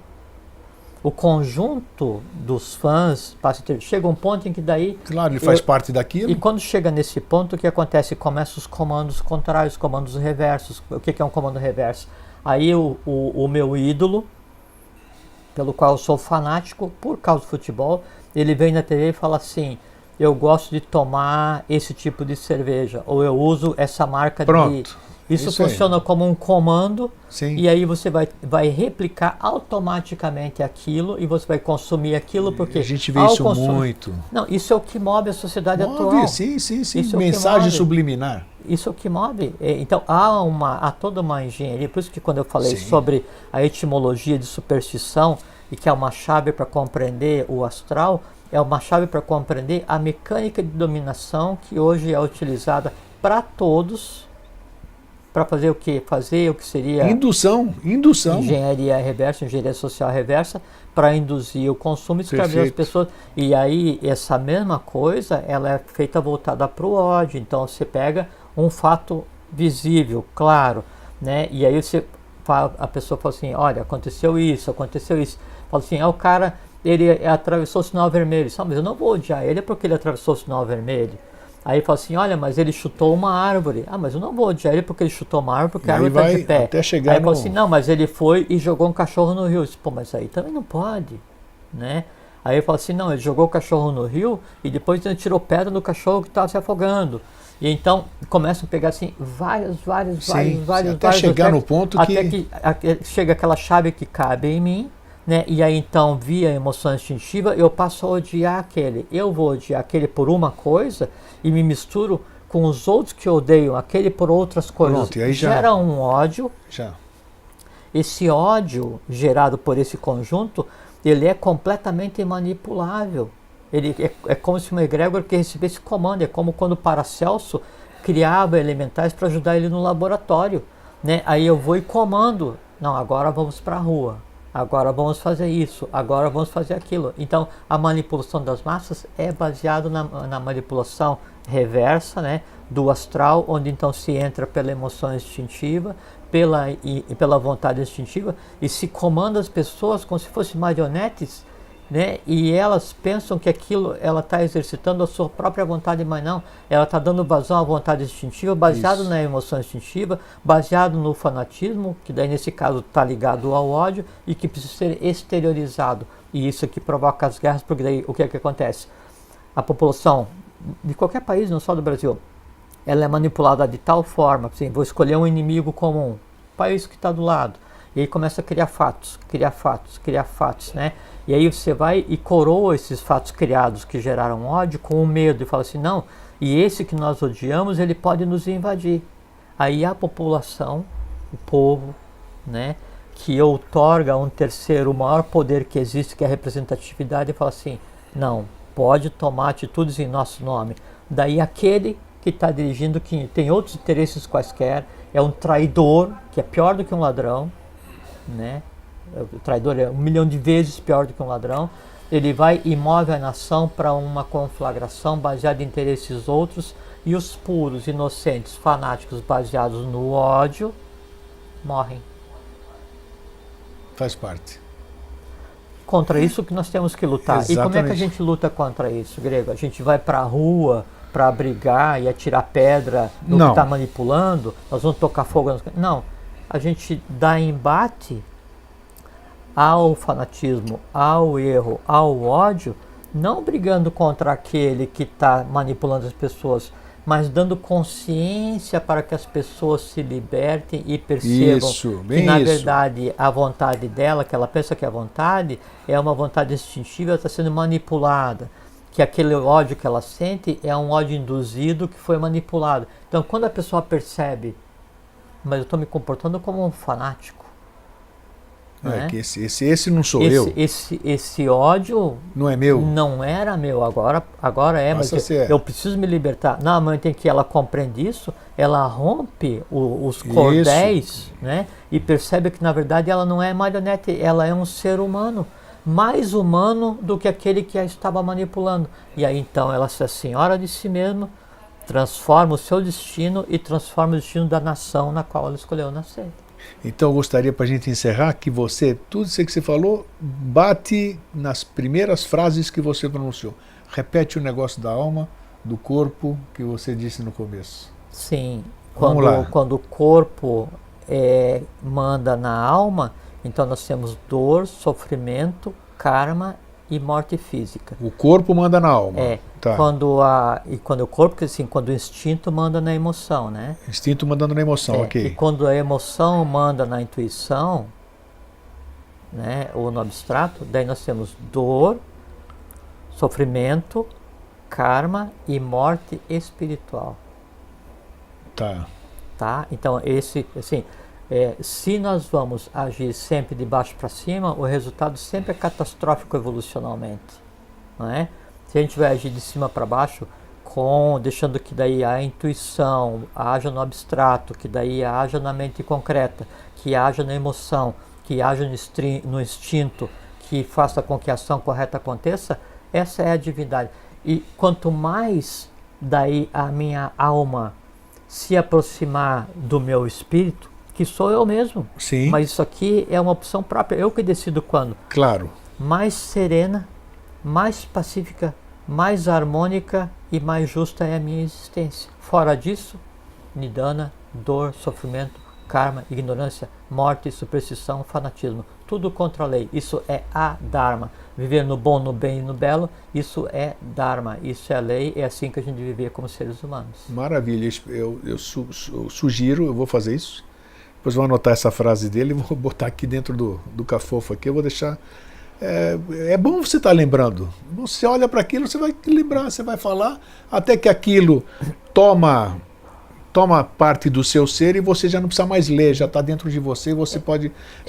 O conjunto dos fãs passa a interferir. Chega um ponto em que daí... Claro, ele faz parte daquilo. E quando chega nesse ponto, o que acontece? Começam os comandos contrários, comandos reversos. O que é um comando reverso? Aí o meu ídolo, pelo qual eu sou fanático por causa do futebol, ele vem na TV e fala assim, eu gosto de tomar esse tipo de cerveja, ou eu uso essa marca. Pronto. Isso funciona aí como um comando. Sim. E aí você vai replicar automaticamente aquilo e você vai consumir aquilo, porque... A gente vê isso muito. Não, isso é o que move a sociedade atual. Sim. Isso mensagem subliminar. Isso é o que move. Então há toda uma engenharia, por isso que quando eu falei sobre a etimologia de superstição, e que é uma chave para compreender o astral, é uma chave para compreender a mecânica de dominação que hoje é utilizada para todos, para fazer o quê? Fazer o que seria... Indução. Engenharia reversa, engenharia social reversa, para induzir o consumo e escravizar as pessoas. E aí, essa mesma coisa, ela é feita voltada para o ódio. Então, você pega um fato visível, claro, né? E aí a pessoa fala assim, olha, aconteceu isso. Fala assim, o cara, ele atravessou o sinal vermelho. Mas eu não vou odiar ele porque ele atravessou o sinal vermelho. Aí fala assim, olha, mas ele chutou uma árvore. Mas eu não vou odiar ele porque ele chutou uma árvore, porque a árvore está de pé. Até chegar aí fala assim, não, mas ele foi e jogou um cachorro no rio. Pô, mas aí também não pode, né? Aí ele fala assim, não, ele jogou o cachorro no rio e depois ele tirou pedra do cachorro que estava se afogando. E então começam a pegar assim vários até chegar no ponto até que chega aquela chave que cabe em mim, né? E aí então, via emoção instintiva, eu passo a odiar aquele. Eu vou odiar aquele por uma coisa e me misturo com os outros que odeiam aquele por outras coisas. Pronto, e aí gera um ódio. Já. Esse ódio gerado por esse conjunto, ele é completamente manipulável. Ele é como se uma egrégora que recebesse comando. É como quando o Paracelso criava elementais para ajudar ele no laboratório, né? Aí eu vou e comando. Não, agora vamos para a rua. Agora vamos fazer isso. Agora vamos fazer aquilo. Então, a manipulação das massas é baseada na manipulação reversa, né, do astral, onde então se entra pela emoção instintiva, pela vontade instintiva, e se comanda as pessoas como se fossem marionetes, né, e elas pensam que aquilo ela está exercitando a sua própria vontade, mas não, ela está dando vazão à vontade instintiva, baseado na emoção instintiva, baseado no fanatismo, que daí nesse caso está ligado ao ódio e que precisa ser exteriorizado, e isso aqui provoca as guerras, porque daí o que é que acontece? A população de qualquer país, não só do Brasil, ela é manipulada de tal forma, assim, vou escolher um inimigo comum, país que está do lado, e aí começa a criar fatos, né? E aí você vai e coroa esses fatos criados que geraram ódio com o medo e fala assim, não, e esse que nós odiamos, ele pode nos invadir. Aí a população, o povo, né, que outorga a um terceiro o maior poder que existe, que é a representatividade, e fala assim, não, pode tomar atitudes em nosso nome. Daí aquele que está dirigindo, que tem outros interesses quaisquer, é um traidor, que é pior do que um ladrão, né? O traidor é 1 milhão de vezes pior do que um ladrão. Ele vai e move a nação para uma conflagração baseada em interesses outros, e os puros, inocentes, fanáticos baseados no ódio morrem. Faz parte. Contra isso que nós temos que lutar. Exatamente. E como é que a gente luta contra isso, Grego? A gente vai para a rua para brigar e atirar pedra no que está manipulando? Nós vamos tocar fogo? Não. A gente dá embate ao fanatismo, ao erro, ao ódio, não brigando contra aquele que está manipulando as pessoas, mas dando consciência para que as pessoas se libertem e percebam que, na verdade, a vontade dela, que ela pensa que é a vontade, é uma vontade instintiva, ela está sendo manipulada. Que aquele ódio que ela sente é um ódio induzido que foi manipulado. Então, quando a pessoa percebe, mas eu estou me comportando como um fanático, né? Que esse não sou eu. Esse ódio não é meu. Não era meu, agora é, mas eu preciso me libertar. Não, a mãe tem que, ela compreende isso, ela rompe os cordéis, né? E percebe que na verdade ela não é marionete, ela é um ser humano, mais humano do que aquele que a estava manipulando. E aí então ela se é senhora de si mesma, transforma o seu destino e transforma o destino da nação na qual ela escolheu nascer. Então eu gostaria, para a gente encerrar, que você, tudo isso que você falou, bate nas primeiras frases que você pronunciou. Repete o negócio da alma, do corpo, que você disse no começo. Sim, quando o corpo manda na alma, então nós temos dor, sofrimento, karma e morte física. O corpo manda na alma. Tá. Quando o corpo, assim, quando o instinto manda na emoção, né? Instinto mandando na emoção, ok. E quando a emoção manda na intuição, né, ou no abstrato, daí nós temos dor, sofrimento, karma e morte espiritual. Tá? Então, se nós vamos agir sempre de baixo para cima, o resultado sempre é catastrófico evolucionalmente, não é? Se a gente vai agir de cima para baixo, deixando que daí a intuição haja no abstrato, que daí haja na mente concreta, que haja na emoção, que haja no instinto, que faça com que a ação correta aconteça, essa é a divindade. E quanto mais daí a minha alma se aproximar do meu espírito, que sou eu mesmo. Sim. Mas isso aqui é uma opção própria, eu que decido quando. Claro. Mais serena, mais pacífica, mais harmônica e mais justa é a minha existência. Fora disso, nidana, dor, sofrimento, karma, ignorância, morte, superstição, fanatismo. Tudo contra a lei. Isso é a Dharma. Viver no bom, no bem e no belo, isso é Dharma. Isso é a lei, é assim que a gente vive como seres humanos. Maravilha. Eu sugiro, eu vou fazer isso. Depois vou anotar essa frase dele e vou botar aqui dentro do cafofo aqui. Eu vou deixar... É bom você estar lembrando. Você olha para aquilo, você vai lembrar, você vai falar, até que aquilo toma parte do seu ser e você já não precisa mais ler, já está dentro de você, você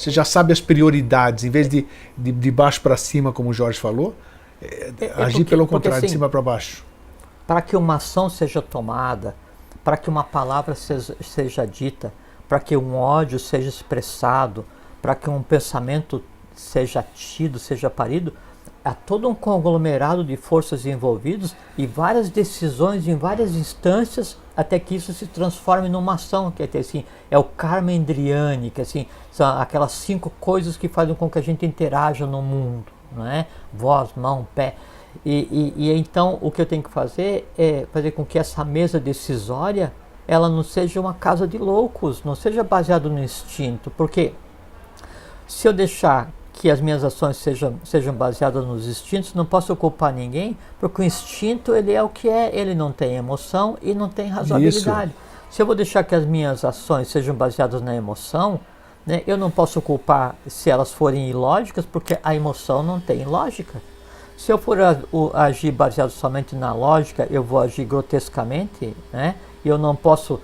já sabe as prioridades, em vez de baixo para cima, como o Jorge falou, agir pelo contrário, assim, de cima para baixo. Para que uma ação seja tomada, para que uma palavra seja dita, para que um ódio seja expressado, para que um pensamento seja tido, seja parido, há todo um conglomerado de forças envolvidas e várias decisões em várias instâncias até que isso se transforme numa ação, que assim, é o karma endriani, que assim, são aquelas 5 coisas que fazem com que a gente interaja no mundo, não é? Voz, mão, pé. E então o que eu tenho que fazer é fazer com que essa mesa decisória ela não seja uma casa de loucos, não seja baseado no instinto, porque se eu deixar que as minhas ações sejam baseadas nos instintos, não posso culpar ninguém, porque o instinto ele é o que é, ele não tem emoção e não tem razoabilidade. Isso. Se eu vou deixar que as minhas ações sejam baseadas na emoção, né, eu não posso culpar se elas forem ilógicas, porque a emoção não tem lógica. Se eu for agir baseado somente na lógica, eu vou agir grotescamente, né? Eu não posso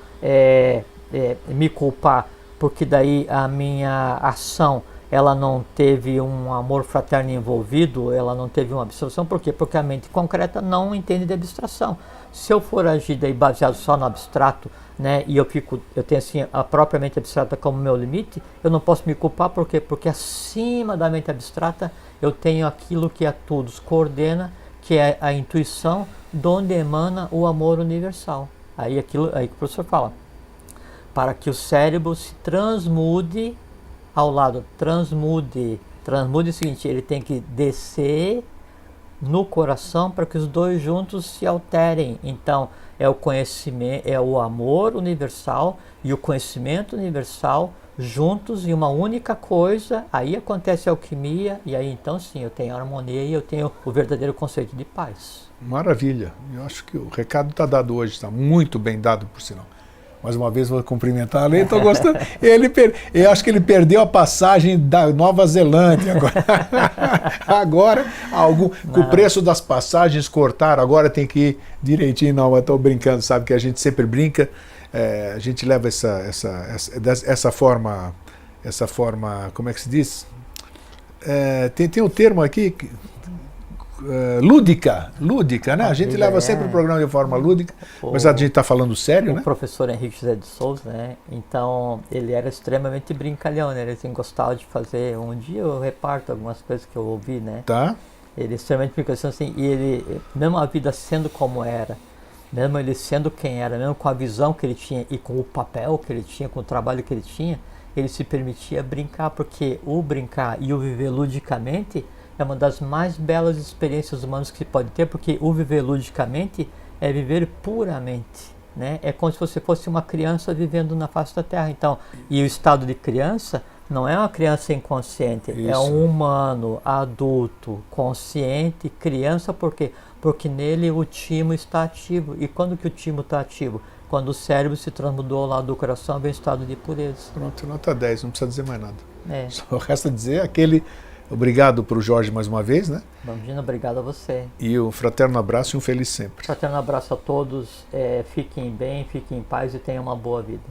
me culpar, porque daí a minha ação ela não teve um amor fraterno envolvido, ela não teve uma abstração. Por quê? Porque a mente concreta não entende de abstração. Se eu for agir daí baseado só no abstrato, né, e eu tenho assim a própria mente abstrata como meu limite, eu não posso me culpar. Por quê? Porque acima da mente abstrata eu tenho aquilo que a todos coordena, que é a intuição, de onde emana o amor universal. Aí que o professor fala, para que o cérebro se transmude ao lado, transmude é o seguinte, ele tem que descer no coração para que os dois juntos se alterem. Então é o conhecimento, é o amor universal e o conhecimento universal juntos em uma única coisa. Aí acontece a alquimia e aí então sim, eu tenho harmonia e eu tenho o verdadeiro conceito de paz. Maravilha, eu acho que o recado está dado hoje, está muito bem dado, por sinal. Mais uma vez vou cumprimentar a lei, estou gostando. Eu acho que ele perdeu a passagem da Nova Zelândia agora. Com o preço das passagens cortaram, agora tem que ir direitinho. Não, eu estou brincando, sabe que a gente sempre brinca. A gente leva essa forma, como é que se diz? Tem um termo aqui... lúdica, né? A gente leva sempre o programa de forma lúdica, mas a gente está falando sério, né? O professor Henrique José de Souza, né? Então, ele era extremamente brincalhão, né? Ele assim, gostava de fazer, um dia eu reparto algumas coisas que eu ouvi, né? Tá. Ele é extremamente brincalhão, assim, e ele, mesmo a vida sendo como era, mesmo ele sendo quem era, mesmo com a visão que ele tinha e com o papel que ele tinha, com o trabalho que ele tinha, ele se permitia brincar, porque o brincar e o viver ludicamente é uma das mais belas experiências humanas que se pode ter, porque o viver ludicamente é viver puramente, né? É como se você fosse uma criança vivendo na face da Terra. Então, e o estado de criança não é uma criança inconsciente, isso. É um humano, adulto, consciente, criança, por quê? Porque nele o timo está ativo. E quando que o timo está ativo? Quando o cérebro se transmudou ao lado do coração, vem o estado de pureza. Pronto, nota 10, não precisa dizer mais nada. Só resta dizer aquele... Obrigado para o Jorge mais uma vez, né? Bambino, obrigado a você. E um fraterno abraço e um feliz sempre. Fraterno abraço a todos, fiquem bem, fiquem em paz e tenham uma boa vida.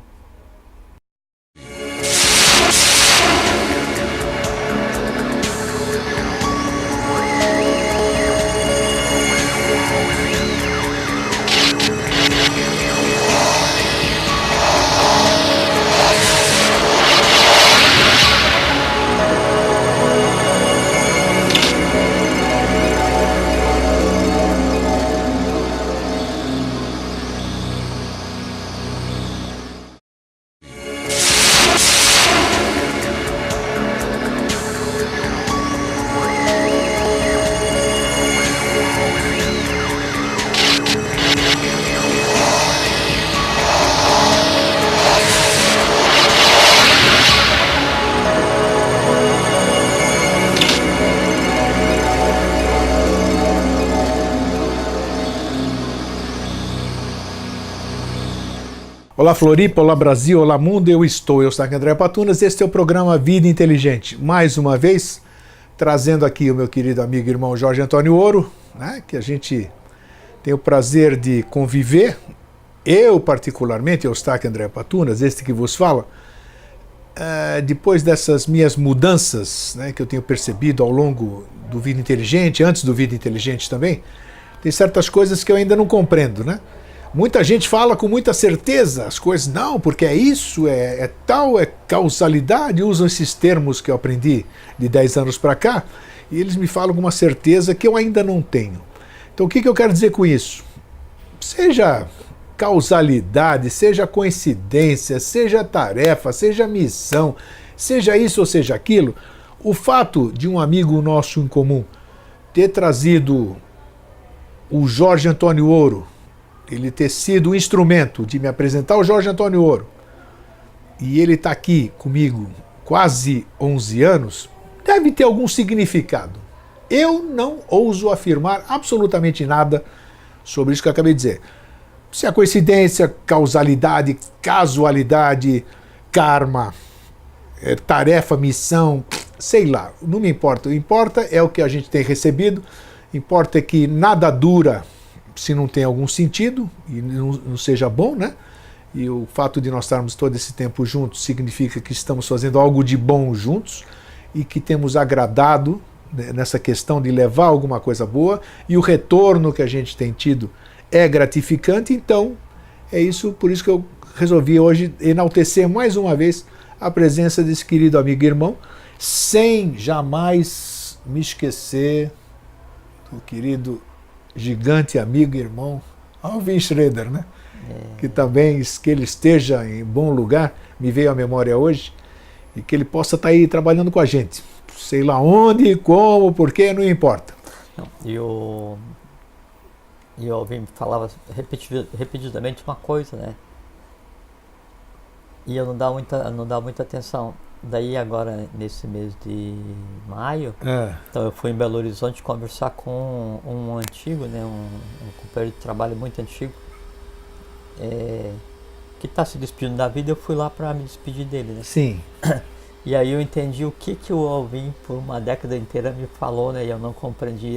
Olá Floripa, olá Brasil, olá mundo, eu sou André Patunas, este é o programa Vida Inteligente. Mais uma vez, trazendo aqui o meu querido amigo e irmão Jorge Antônio Ouro, né, que a gente tem o prazer de conviver, eu particularmente, Eustáquio André Patunas, este que vos fala, depois dessas minhas mudanças, né, que eu tenho percebido ao longo do Vida Inteligente, antes do Vida Inteligente também, tem certas coisas que eu ainda não compreendo, né? Muita gente fala com muita certeza as coisas, não, porque é isso, é tal, é causalidade, usam esses termos que eu aprendi de 10 anos para cá, e eles me falam com uma certeza que eu ainda não tenho. Então o que eu quero dizer com isso? Seja causalidade, seja coincidência, seja tarefa, seja missão, seja isso ou seja aquilo, o fato de um amigo nosso em comum ter trazido o Jorge Antônio Ouro, ele ter sido o instrumento de me apresentar o Jorge Antônio Ouro, e ele está aqui comigo quase 11 anos, deve ter algum significado. Eu não ouso afirmar absolutamente nada sobre isso que eu acabei de dizer. Se é coincidência, causalidade, casualidade, karma, tarefa, missão, sei lá, não me importa. O que importa é o que a gente tem recebido, importa é que nada dura se não tem algum sentido e não seja bom, né? E o fato de nós estarmos todo esse tempo juntos significa que estamos fazendo algo de bom juntos e que temos agradado nessa questão de levar alguma coisa boa, e o retorno que a gente tem tido é gratificante. Então é isso, por isso que eu resolvi hoje enaltecer mais uma vez a presença desse querido amigo e irmão, sem jamais me esquecer do querido gigante amigo e irmão Alvin Schroeder, né? Que também, que ele esteja em bom lugar, me veio à memória hoje, e que ele possa estar aí trabalhando com a gente. Sei lá onde, como, porquê, não importa. E o Alvin falava repetidamente uma coisa, né? E eu não dava muita atenção. Daí agora, nesse mês de maio, então eu fui em Belo Horizonte conversar com um antigo, né? Um companheiro de trabalho muito antigo, que está se despedindo da vida. Eu fui lá para me despedir dele, né? Sim. E aí eu entendi o que o Alvin por uma década inteira me falou, né? E eu não compreendi.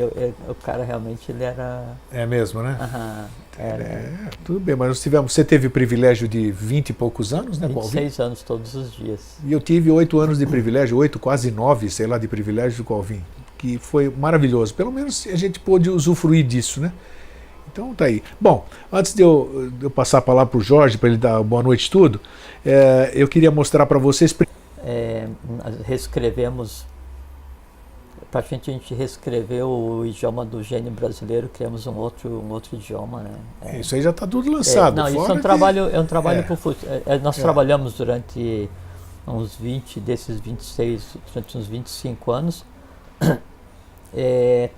O cara realmente, ele era... É mesmo, né? Era. Tudo bem, mas você teve o privilégio de 20 e poucos anos, né, com o Alvin? 26 anos todos os dias. E eu tive 8 anos de privilégio, 8, quase 9, sei lá, de privilégio com o Alvin, que foi maravilhoso. Pelo menos a gente pôde usufruir disso, né? Então tá aí. Bom, antes de eu passar a palavra para o Jorge, para ele dar boa noite e tudo, eu queria mostrar para vocês... reescrevemos, para a gente reescreveu o idioma do gênio brasileiro, criamos um outro idioma, né? Isso aí já está tudo lançado. Não, isso é um trabalho pro futuro. Nós trabalhamos durante uns 20 desses 26, durante uns 25 anos,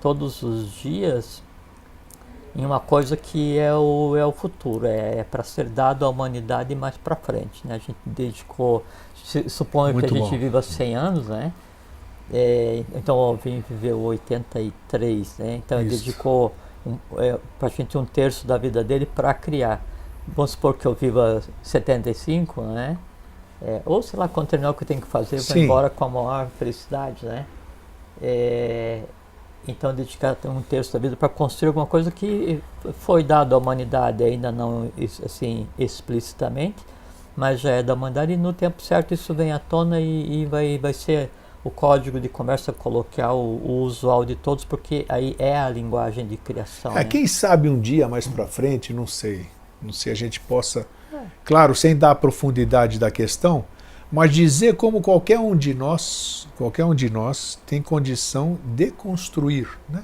todos os dias, em uma coisa que é o futuro, para ser dado à humanidade mais para frente, né? A gente dedicou, suponho que a gente viva 100 anos, né? Então o Alvin viveu 83, né? Então ele dedicou para a gente um terço da vida dele para criar. Vamos supor que eu viva 75, né? Ou sei lá, quando terminar o que eu tenho que fazer, eu vou embora com a maior felicidade, né? Então dedicar um terço da vida para construir alguma coisa que foi dado à humanidade, ainda não assim explicitamente, mas já é da humanidade, e no tempo certo isso vem à tona e vai ser o código de conversa coloquial, o usual de todos, porque aí é a linguagem de criação. Né? Quem sabe um dia mais para frente, não sei a gente possa, claro, sem dar a profundidade da questão, mas dizer como qualquer um de nós tem condição de construir, né?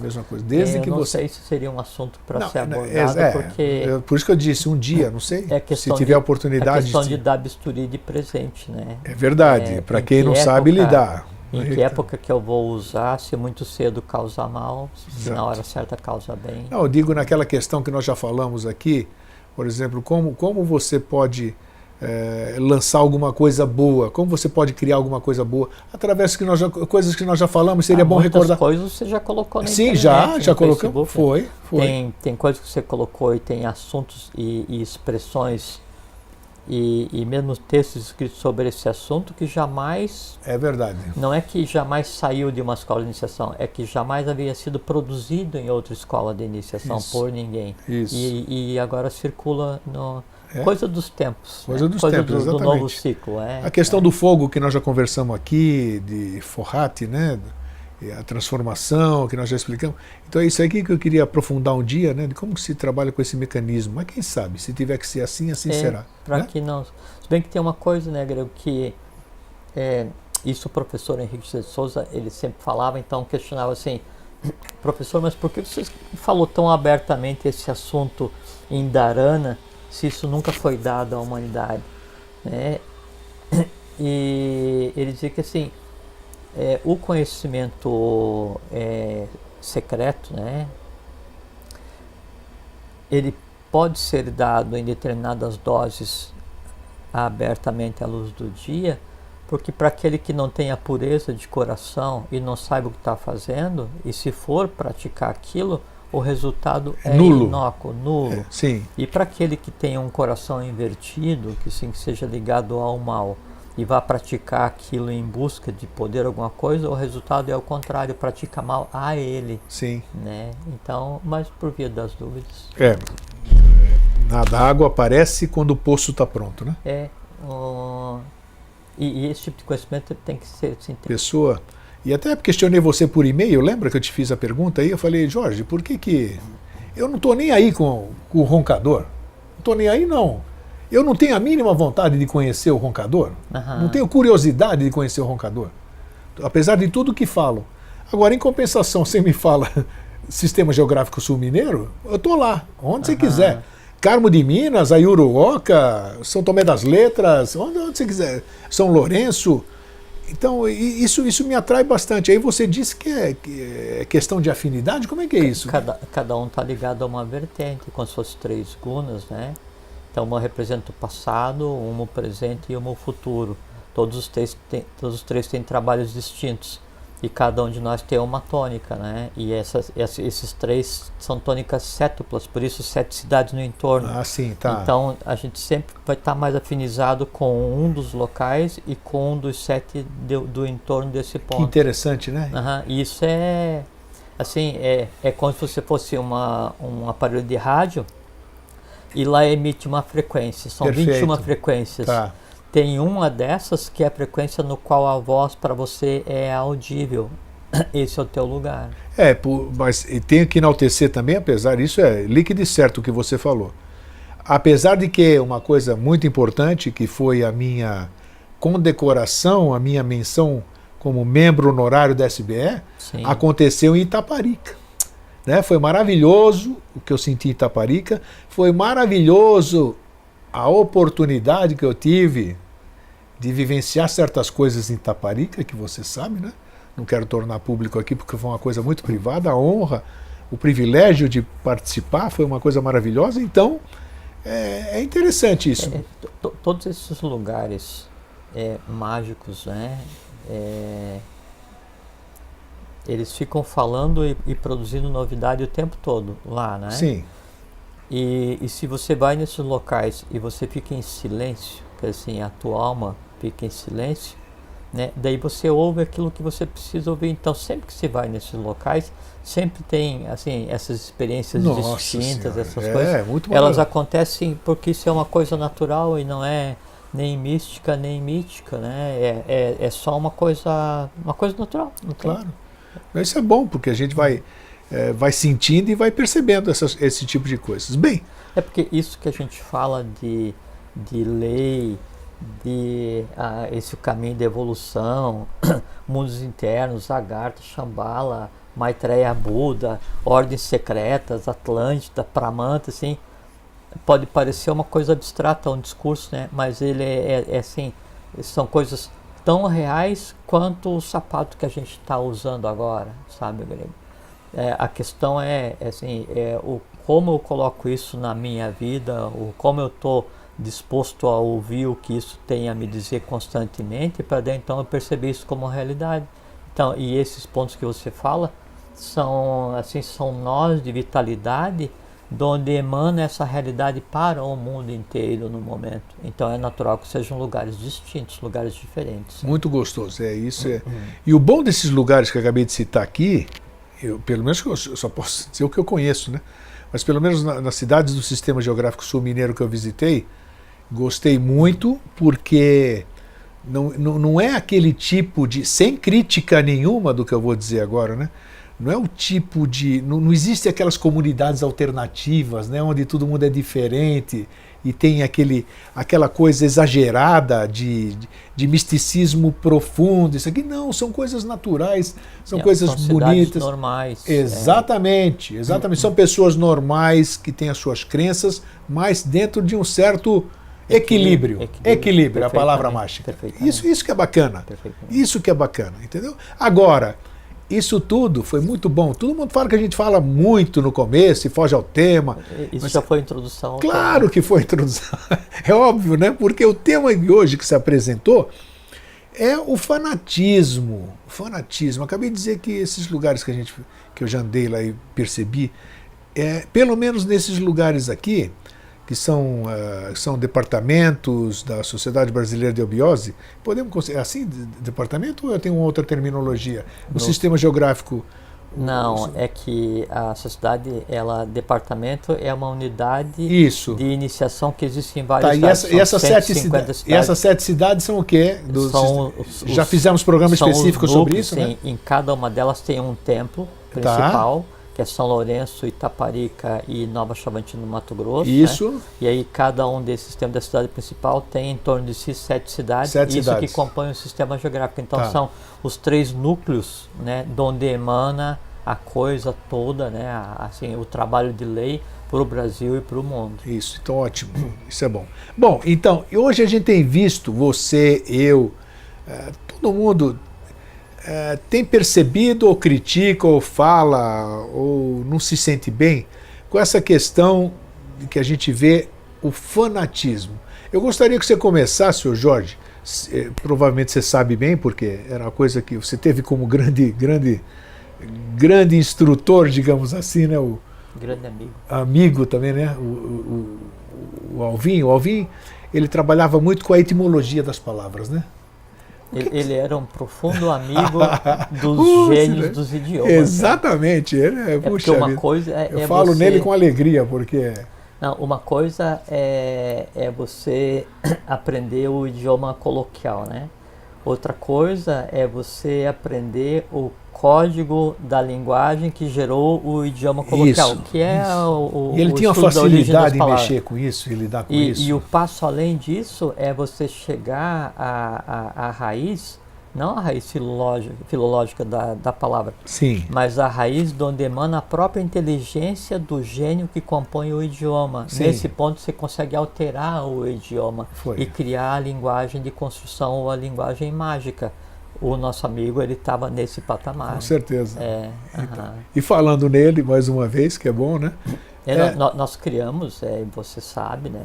Mesma coisa, desde que você... Eu não sei se seria um assunto para ser abordado, porque... Por isso que eu disse, um dia, não sei, se tiver a oportunidade... É questão de dar bisturi de presente, né? É verdade, para quem não sabe lidar. Em que época que eu vou usar, se muito cedo causa mal, se na hora certa causa bem. Não, eu digo naquela questão que nós já falamos aqui, por exemplo, como você pode... lançar alguma coisa boa, como você pode criar alguma coisa boa através coisas que nós já falamos, seria bom recordar. Coisas você já colocou na internet. Sim, já colocamos. Foi. Tem coisas que você colocou, e tem assuntos e expressões e mesmo textos escritos sobre esse assunto que jamais... É verdade. Não é que jamais saiu de uma escola de iniciação, é que jamais havia sido produzido em outra escola de iniciação por ninguém. Isso. E agora circula no... Coisa dos tempos. Coisa dos tempos, do novo ciclo. A questão do fogo que nós já conversamos aqui, de Fourhat, né? E a transformação que nós já explicamos. Então é isso aqui que eu queria aprofundar um dia, né? De como se trabalha com esse mecanismo. Mas quem sabe, se tiver que ser assim, assim será. Para que não... Se bem que tem uma coisa, né, Grego, que Isso o professor Henrique de Souza, ele sempre falava, então questionava assim, professor, mas por que você falou tão abertamente esse assunto em Dharana, se isso nunca foi dado à humanidade? Né? E ele dizia que assim, o conhecimento secreto, né, ele pode ser dado em determinadas doses abertamente à luz do dia, porque para aquele que não tem a pureza de coração e não saiba o que está fazendo, e se for praticar aquilo, o resultado é nulo. Inócuo, nulo. Sim. E para aquele que tem um coração invertido, que sim, que seja ligado ao mal, e vá praticar aquilo em busca de poder alguma coisa, o resultado é o contrário, pratica mal a ele. Sim. Né? Então, mas por via das dúvidas. Nada, a água aparece quando o poço está pronto, né? E esse tipo de conhecimento tem que ser assim, pessoa. E até questionei você por e-mail, lembra que eu te fiz a pergunta aí? Eu falei, Jorge, por que eu não estou nem aí com o roncador? Não estou nem aí, não. Eu não tenho a mínima vontade de conhecer o roncador. Não tenho curiosidade de conhecer o roncador. Apesar de tudo que falo. Agora, em compensação, você me fala Sistema Geográfico Sul Mineiro, eu estou lá, onde você quiser. Carmo de Minas, Ayuruoca, São Tomé das Letras, onde você quiser. São Lourenço. Então, isso me atrai bastante. Aí você disse que é questão de afinidade. Como é que é isso? Cada um está ligado a uma vertente, como se fossem 3 gunas, né? Então, uma representa o passado, uma o presente e uma o futuro. Todos os três têm trabalhos distintos. E cada um de nós tem uma tônica, né? E esses 3 são tônicas sétuplas, por isso 7 cidades no entorno. Ah, sim, tá. Então, a gente sempre vai estar mais afinizado com um dos locais e com um dos 7 do entorno desse ponto. Que interessante, né? E isso assim, é como se você fosse um aparelho de rádio e lá emite uma frequência. São Perfeito. 21 frequências. Tá. Tem uma dessas que é a frequência no qual a voz para você é audível. Esse é o teu lugar. Mas tenho que enaltecer também, apesar disso, é líquido e certo o que você falou. Apesar de que uma coisa muito importante, que foi a minha condecoração, a minha menção como membro honorário da SBE, sim, aconteceu em Itaparica. Né? Foi maravilhoso o que eu senti em Itaparica, foi maravilhoso a oportunidade que eu tive de vivenciar certas coisas em Itaparica, que você sabe, né? Não quero tornar público aqui porque foi uma coisa muito privada, a honra, o privilégio de participar foi uma coisa maravilhosa, então é interessante isso. Todos esses lugares mágicos, né? Eles ficam falando e produzindo novidade o tempo todo lá, né? Sim. E se você vai nesses locais e você fica em silêncio, que assim, a tua alma fica em silêncio, né? Daí você ouve aquilo que você precisa ouvir. Então, sempre que você vai nesses locais, sempre tem assim, essas experiências distintas, essas coisas. Elas acontecem porque isso é uma coisa natural e não é nem mística, nem mítica, né? É só uma coisa natural. Claro. Mas isso é bom, porque a gente vai sentindo e vai percebendo esse tipo de coisas. Bem, porque isso que a gente fala de lei, de esse caminho de evolução, mundos internos, Agartha, Shambhala, Maitreya, Buda, ordens secretas, Atlântida, Pramanta, assim, pode parecer uma coisa abstrata, um discurso, né? Mas ele assim, são coisas tão reais quanto o sapato que a gente está usando agora, sabe, Grego? A questão assim, como eu coloco isso na minha vida, como eu estou disposto a ouvir o que isso tem a me dizer constantemente, para então eu perceber isso como realidade. Então, e esses pontos que você fala são nós de vitalidade, de onde emana essa realidade para o mundo inteiro no momento. Então é natural que sejam lugares distintos, lugares diferentes. Muito gostoso, isso. E o bom desses lugares que eu acabei de citar aqui, pelo menos eu só posso dizer o que eu conheço, né? Mas pelo menos nas cidades do Sistema Geográfico Sul Mineiro que eu visitei, gostei muito, porque não é aquele tipo de, sem crítica nenhuma do que eu vou dizer agora, né? Não é o tipo de... Não existe aquelas comunidades alternativas, né, onde todo mundo é diferente e tem aquela coisa exagerada de misticismo profundo. Isso aqui não, são coisas naturais, são coisas são bonitas. Normais. Exatamente, exatamente. São pessoas normais que têm as suas crenças, mas dentro de um certo equilíbrio. Equilíbrio, a palavra mágica. Isso que é bacana. Isso que é bacana, entendeu? Agora, isso tudo foi muito bom. Todo mundo fala que a gente fala muito no começo e foge ao tema. Isso já foi introdução. Claro que foi introdução. É óbvio, né? Porque o tema de hoje que se apresentou é o fanatismo. O fanatismo. Acabei de dizer que esses lugares que eu já andei lá e percebi, pelo menos nesses lugares aqui, que são departamentos da Sociedade Brasileira de Obiose, podemos considerar assim, departamento, ou eu tenho uma outra terminologia? O sistema geográfico... Não, é que a sociedade, departamento é uma unidade de iniciação que existe em várias cidades. E essas 7 cidades são o quê? Já fizemos programa específico sobre isso, né? Em cada uma delas tem um templo principal, que é São Lourenço, Itaparica e Nova Chavantina, no Mato Grosso. Isso. Né? E aí cada um desses templos da cidade principal tem em torno de si 7 cidades. Que compõem o sistema geográfico. Então são os 3 núcleos, né, de onde emana a coisa toda, né, assim, o trabalho de lei para o Brasil e para o mundo. Isso, então ótimo. Isso é bom. Bom, então, hoje a gente tem visto, você, eu, todo mundo... tem percebido ou critica ou fala ou não se sente bem com essa questão que a gente vê, o fanatismo. Eu gostaria que você começasse, senhor Jorge, provavelmente você sabe bem, porque era uma coisa que você teve como grande instrutor, digamos assim, né? Grande amigo. Amigo também, né? O Alvin. O Alvin, ele trabalhava muito com a etimologia das palavras, né? Ele era um profundo amigo dos gênios, né? Dos idiomas. Exatamente. Né? Ele puxa uma coisa eu falo nele com alegria, porque... Não, uma coisa é você aprender o idioma coloquial, né? Outra coisa é você aprender o código da linguagem que gerou o idioma coloquial, que é o E ele tinha uma facilidade em mexer com isso e lidar com isso. E o passo além disso é você chegar à raiz, não a raiz filológica da palavra, sim, mas a raiz de onde emana a própria inteligência do gênio que compõe o idioma. Sim. Nesse ponto você consegue alterar o idioma e criar a linguagem de construção ou a linguagem mágica. O nosso amigo, ele estava nesse patamar. Com certeza. Então, e falando nele, mais uma vez, que é bom, né? Nós criamos, você sabe, né?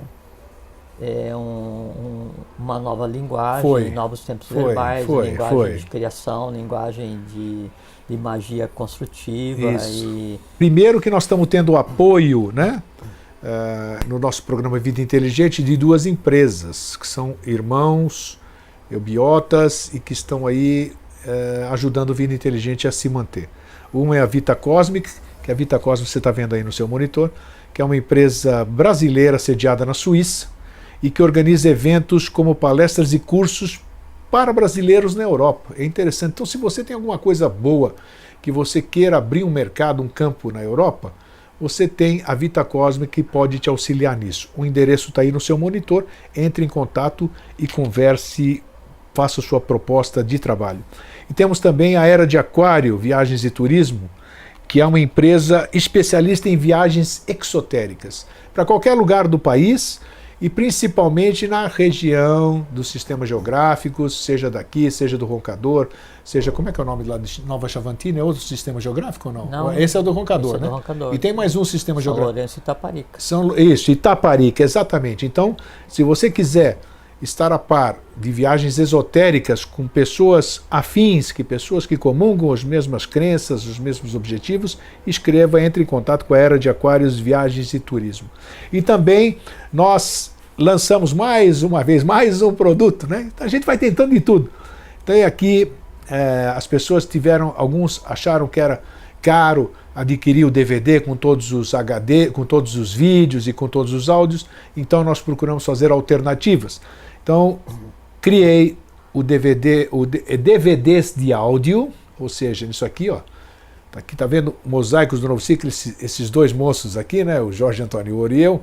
Uma nova linguagem, novos tempos verbais, linguagem de criação, linguagem de magia construtiva. Primeiro que nós estamos tendo o apoio, né? No nosso programa Vida Inteligente, de 2 empresas, que são irmãos eubiotas e que estão aí ajudando o Vida Inteligente a se manter. Uma é a Vita Cosmic, que a Vita Cosmic você está vendo aí no seu monitor, que é uma empresa brasileira sediada na Suíça e que organiza eventos como palestras e cursos para brasileiros na Europa. É interessante. Então, se você tem alguma coisa boa que você queira abrir um mercado, um campo na Europa, você tem a Vita Cosmic que pode te auxiliar nisso. O endereço está aí no seu monitor, entre em contato e converse, faça sua proposta de trabalho. E temos também a Era de Aquário, Viagens e Turismo, que é uma empresa especialista em viagens exotéricas, para qualquer lugar do país e principalmente na região dos sistemas geográficos, seja daqui, seja do Roncador, seja, como é que é o nome lá de Nova Chavantina? É outro sistema geográfico ou não? Não, esse é o do Roncador, né? Do Roncador. E tem mais um sistema geográfico. São Lourenço e Itaparica. Isso, Itaparica, exatamente. Então, se você quiser estar a par de viagens esotéricas com pessoas afins, pessoas que comungam as mesmas crenças, os mesmos objetivos, escreva, entre em contato com a Era de Aquários, Viagens e Turismo. E também nós lançamos mais uma vez, mais um produto, né? A gente vai tentando de tudo. Então aqui as pessoas alguns acharam que era caro adquirir o DVD com todos os HD, com todos os vídeos e com todos os áudios, então nós procuramos fazer alternativas. Então, criei o DVDs de áudio, ou seja, isso aqui, ó, aqui tá vendo Mosaicos do Novo Ciclo, esses 2 moços aqui, né, o Jorge Antônio Ouro e eu,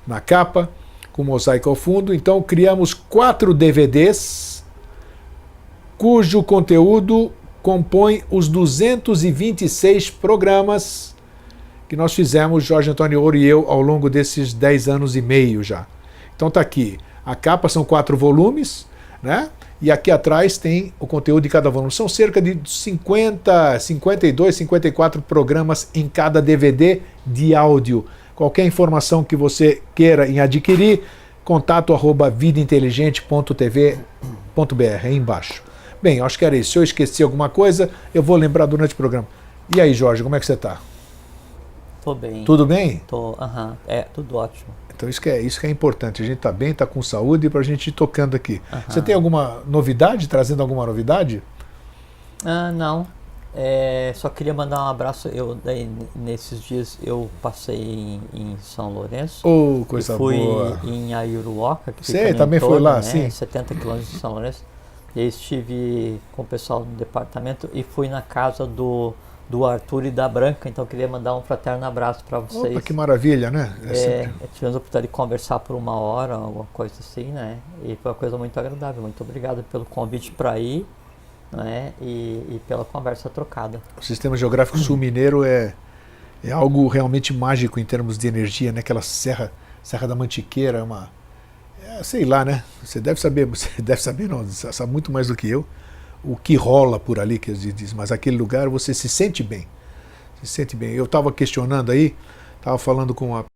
na capa, com mosaico ao fundo. Então criamos 4 DVDs, cujo conteúdo compõe os 226 programas que nós fizemos, Jorge Antônio Ouro e eu, ao longo desses 10 anos e meio já. Então tá aqui, a capa são 4 volumes, né? E aqui atrás tem o conteúdo de cada volume. São cerca de 50, 52, 54 programas em cada DVD de áudio. Qualquer informação que você queira em adquirir, contato@vidainteligente.tv.br, aí embaixo. Bem, acho que era isso. Se eu esqueci alguma coisa, eu vou lembrar durante o programa. E aí, Jorge, como é que você está? Tô bem. Tudo bem? Tô, tudo ótimo. Então isso que é importante, a gente está bem, está com saúde para a gente ir tocando aqui. Você tem alguma novidade, trazendo alguma novidade? Não, só queria mandar um abraço. Nesses dias eu passei em São Lourenço. Coisa boa. Fui em Aiuruoca, que Você fica no também entorno, foi lá, né, sim? 70 quilômetros de São Lourenço. E aí estive com o pessoal do departamento e fui na casa do Arthur e da Branca, então eu queria mandar um fraterno abraço para vocês. Opa, que maravilha, né? Tivemos a oportunidade de conversar por 1 hora, alguma coisa assim, né? E foi uma coisa muito agradável. Muito obrigado pelo convite para ir, né? E pela conversa trocada. O Sistema Geográfico Sul Mineiro é algo realmente mágico em termos de energia, né? Aquela Serra da Mantiqueira, sei lá, né? Você deve saber não, você sabe muito mais do que eu. O que rola por ali, que diz, mas aquele lugar você se sente bem. Eu estava questionando aí, estava falando com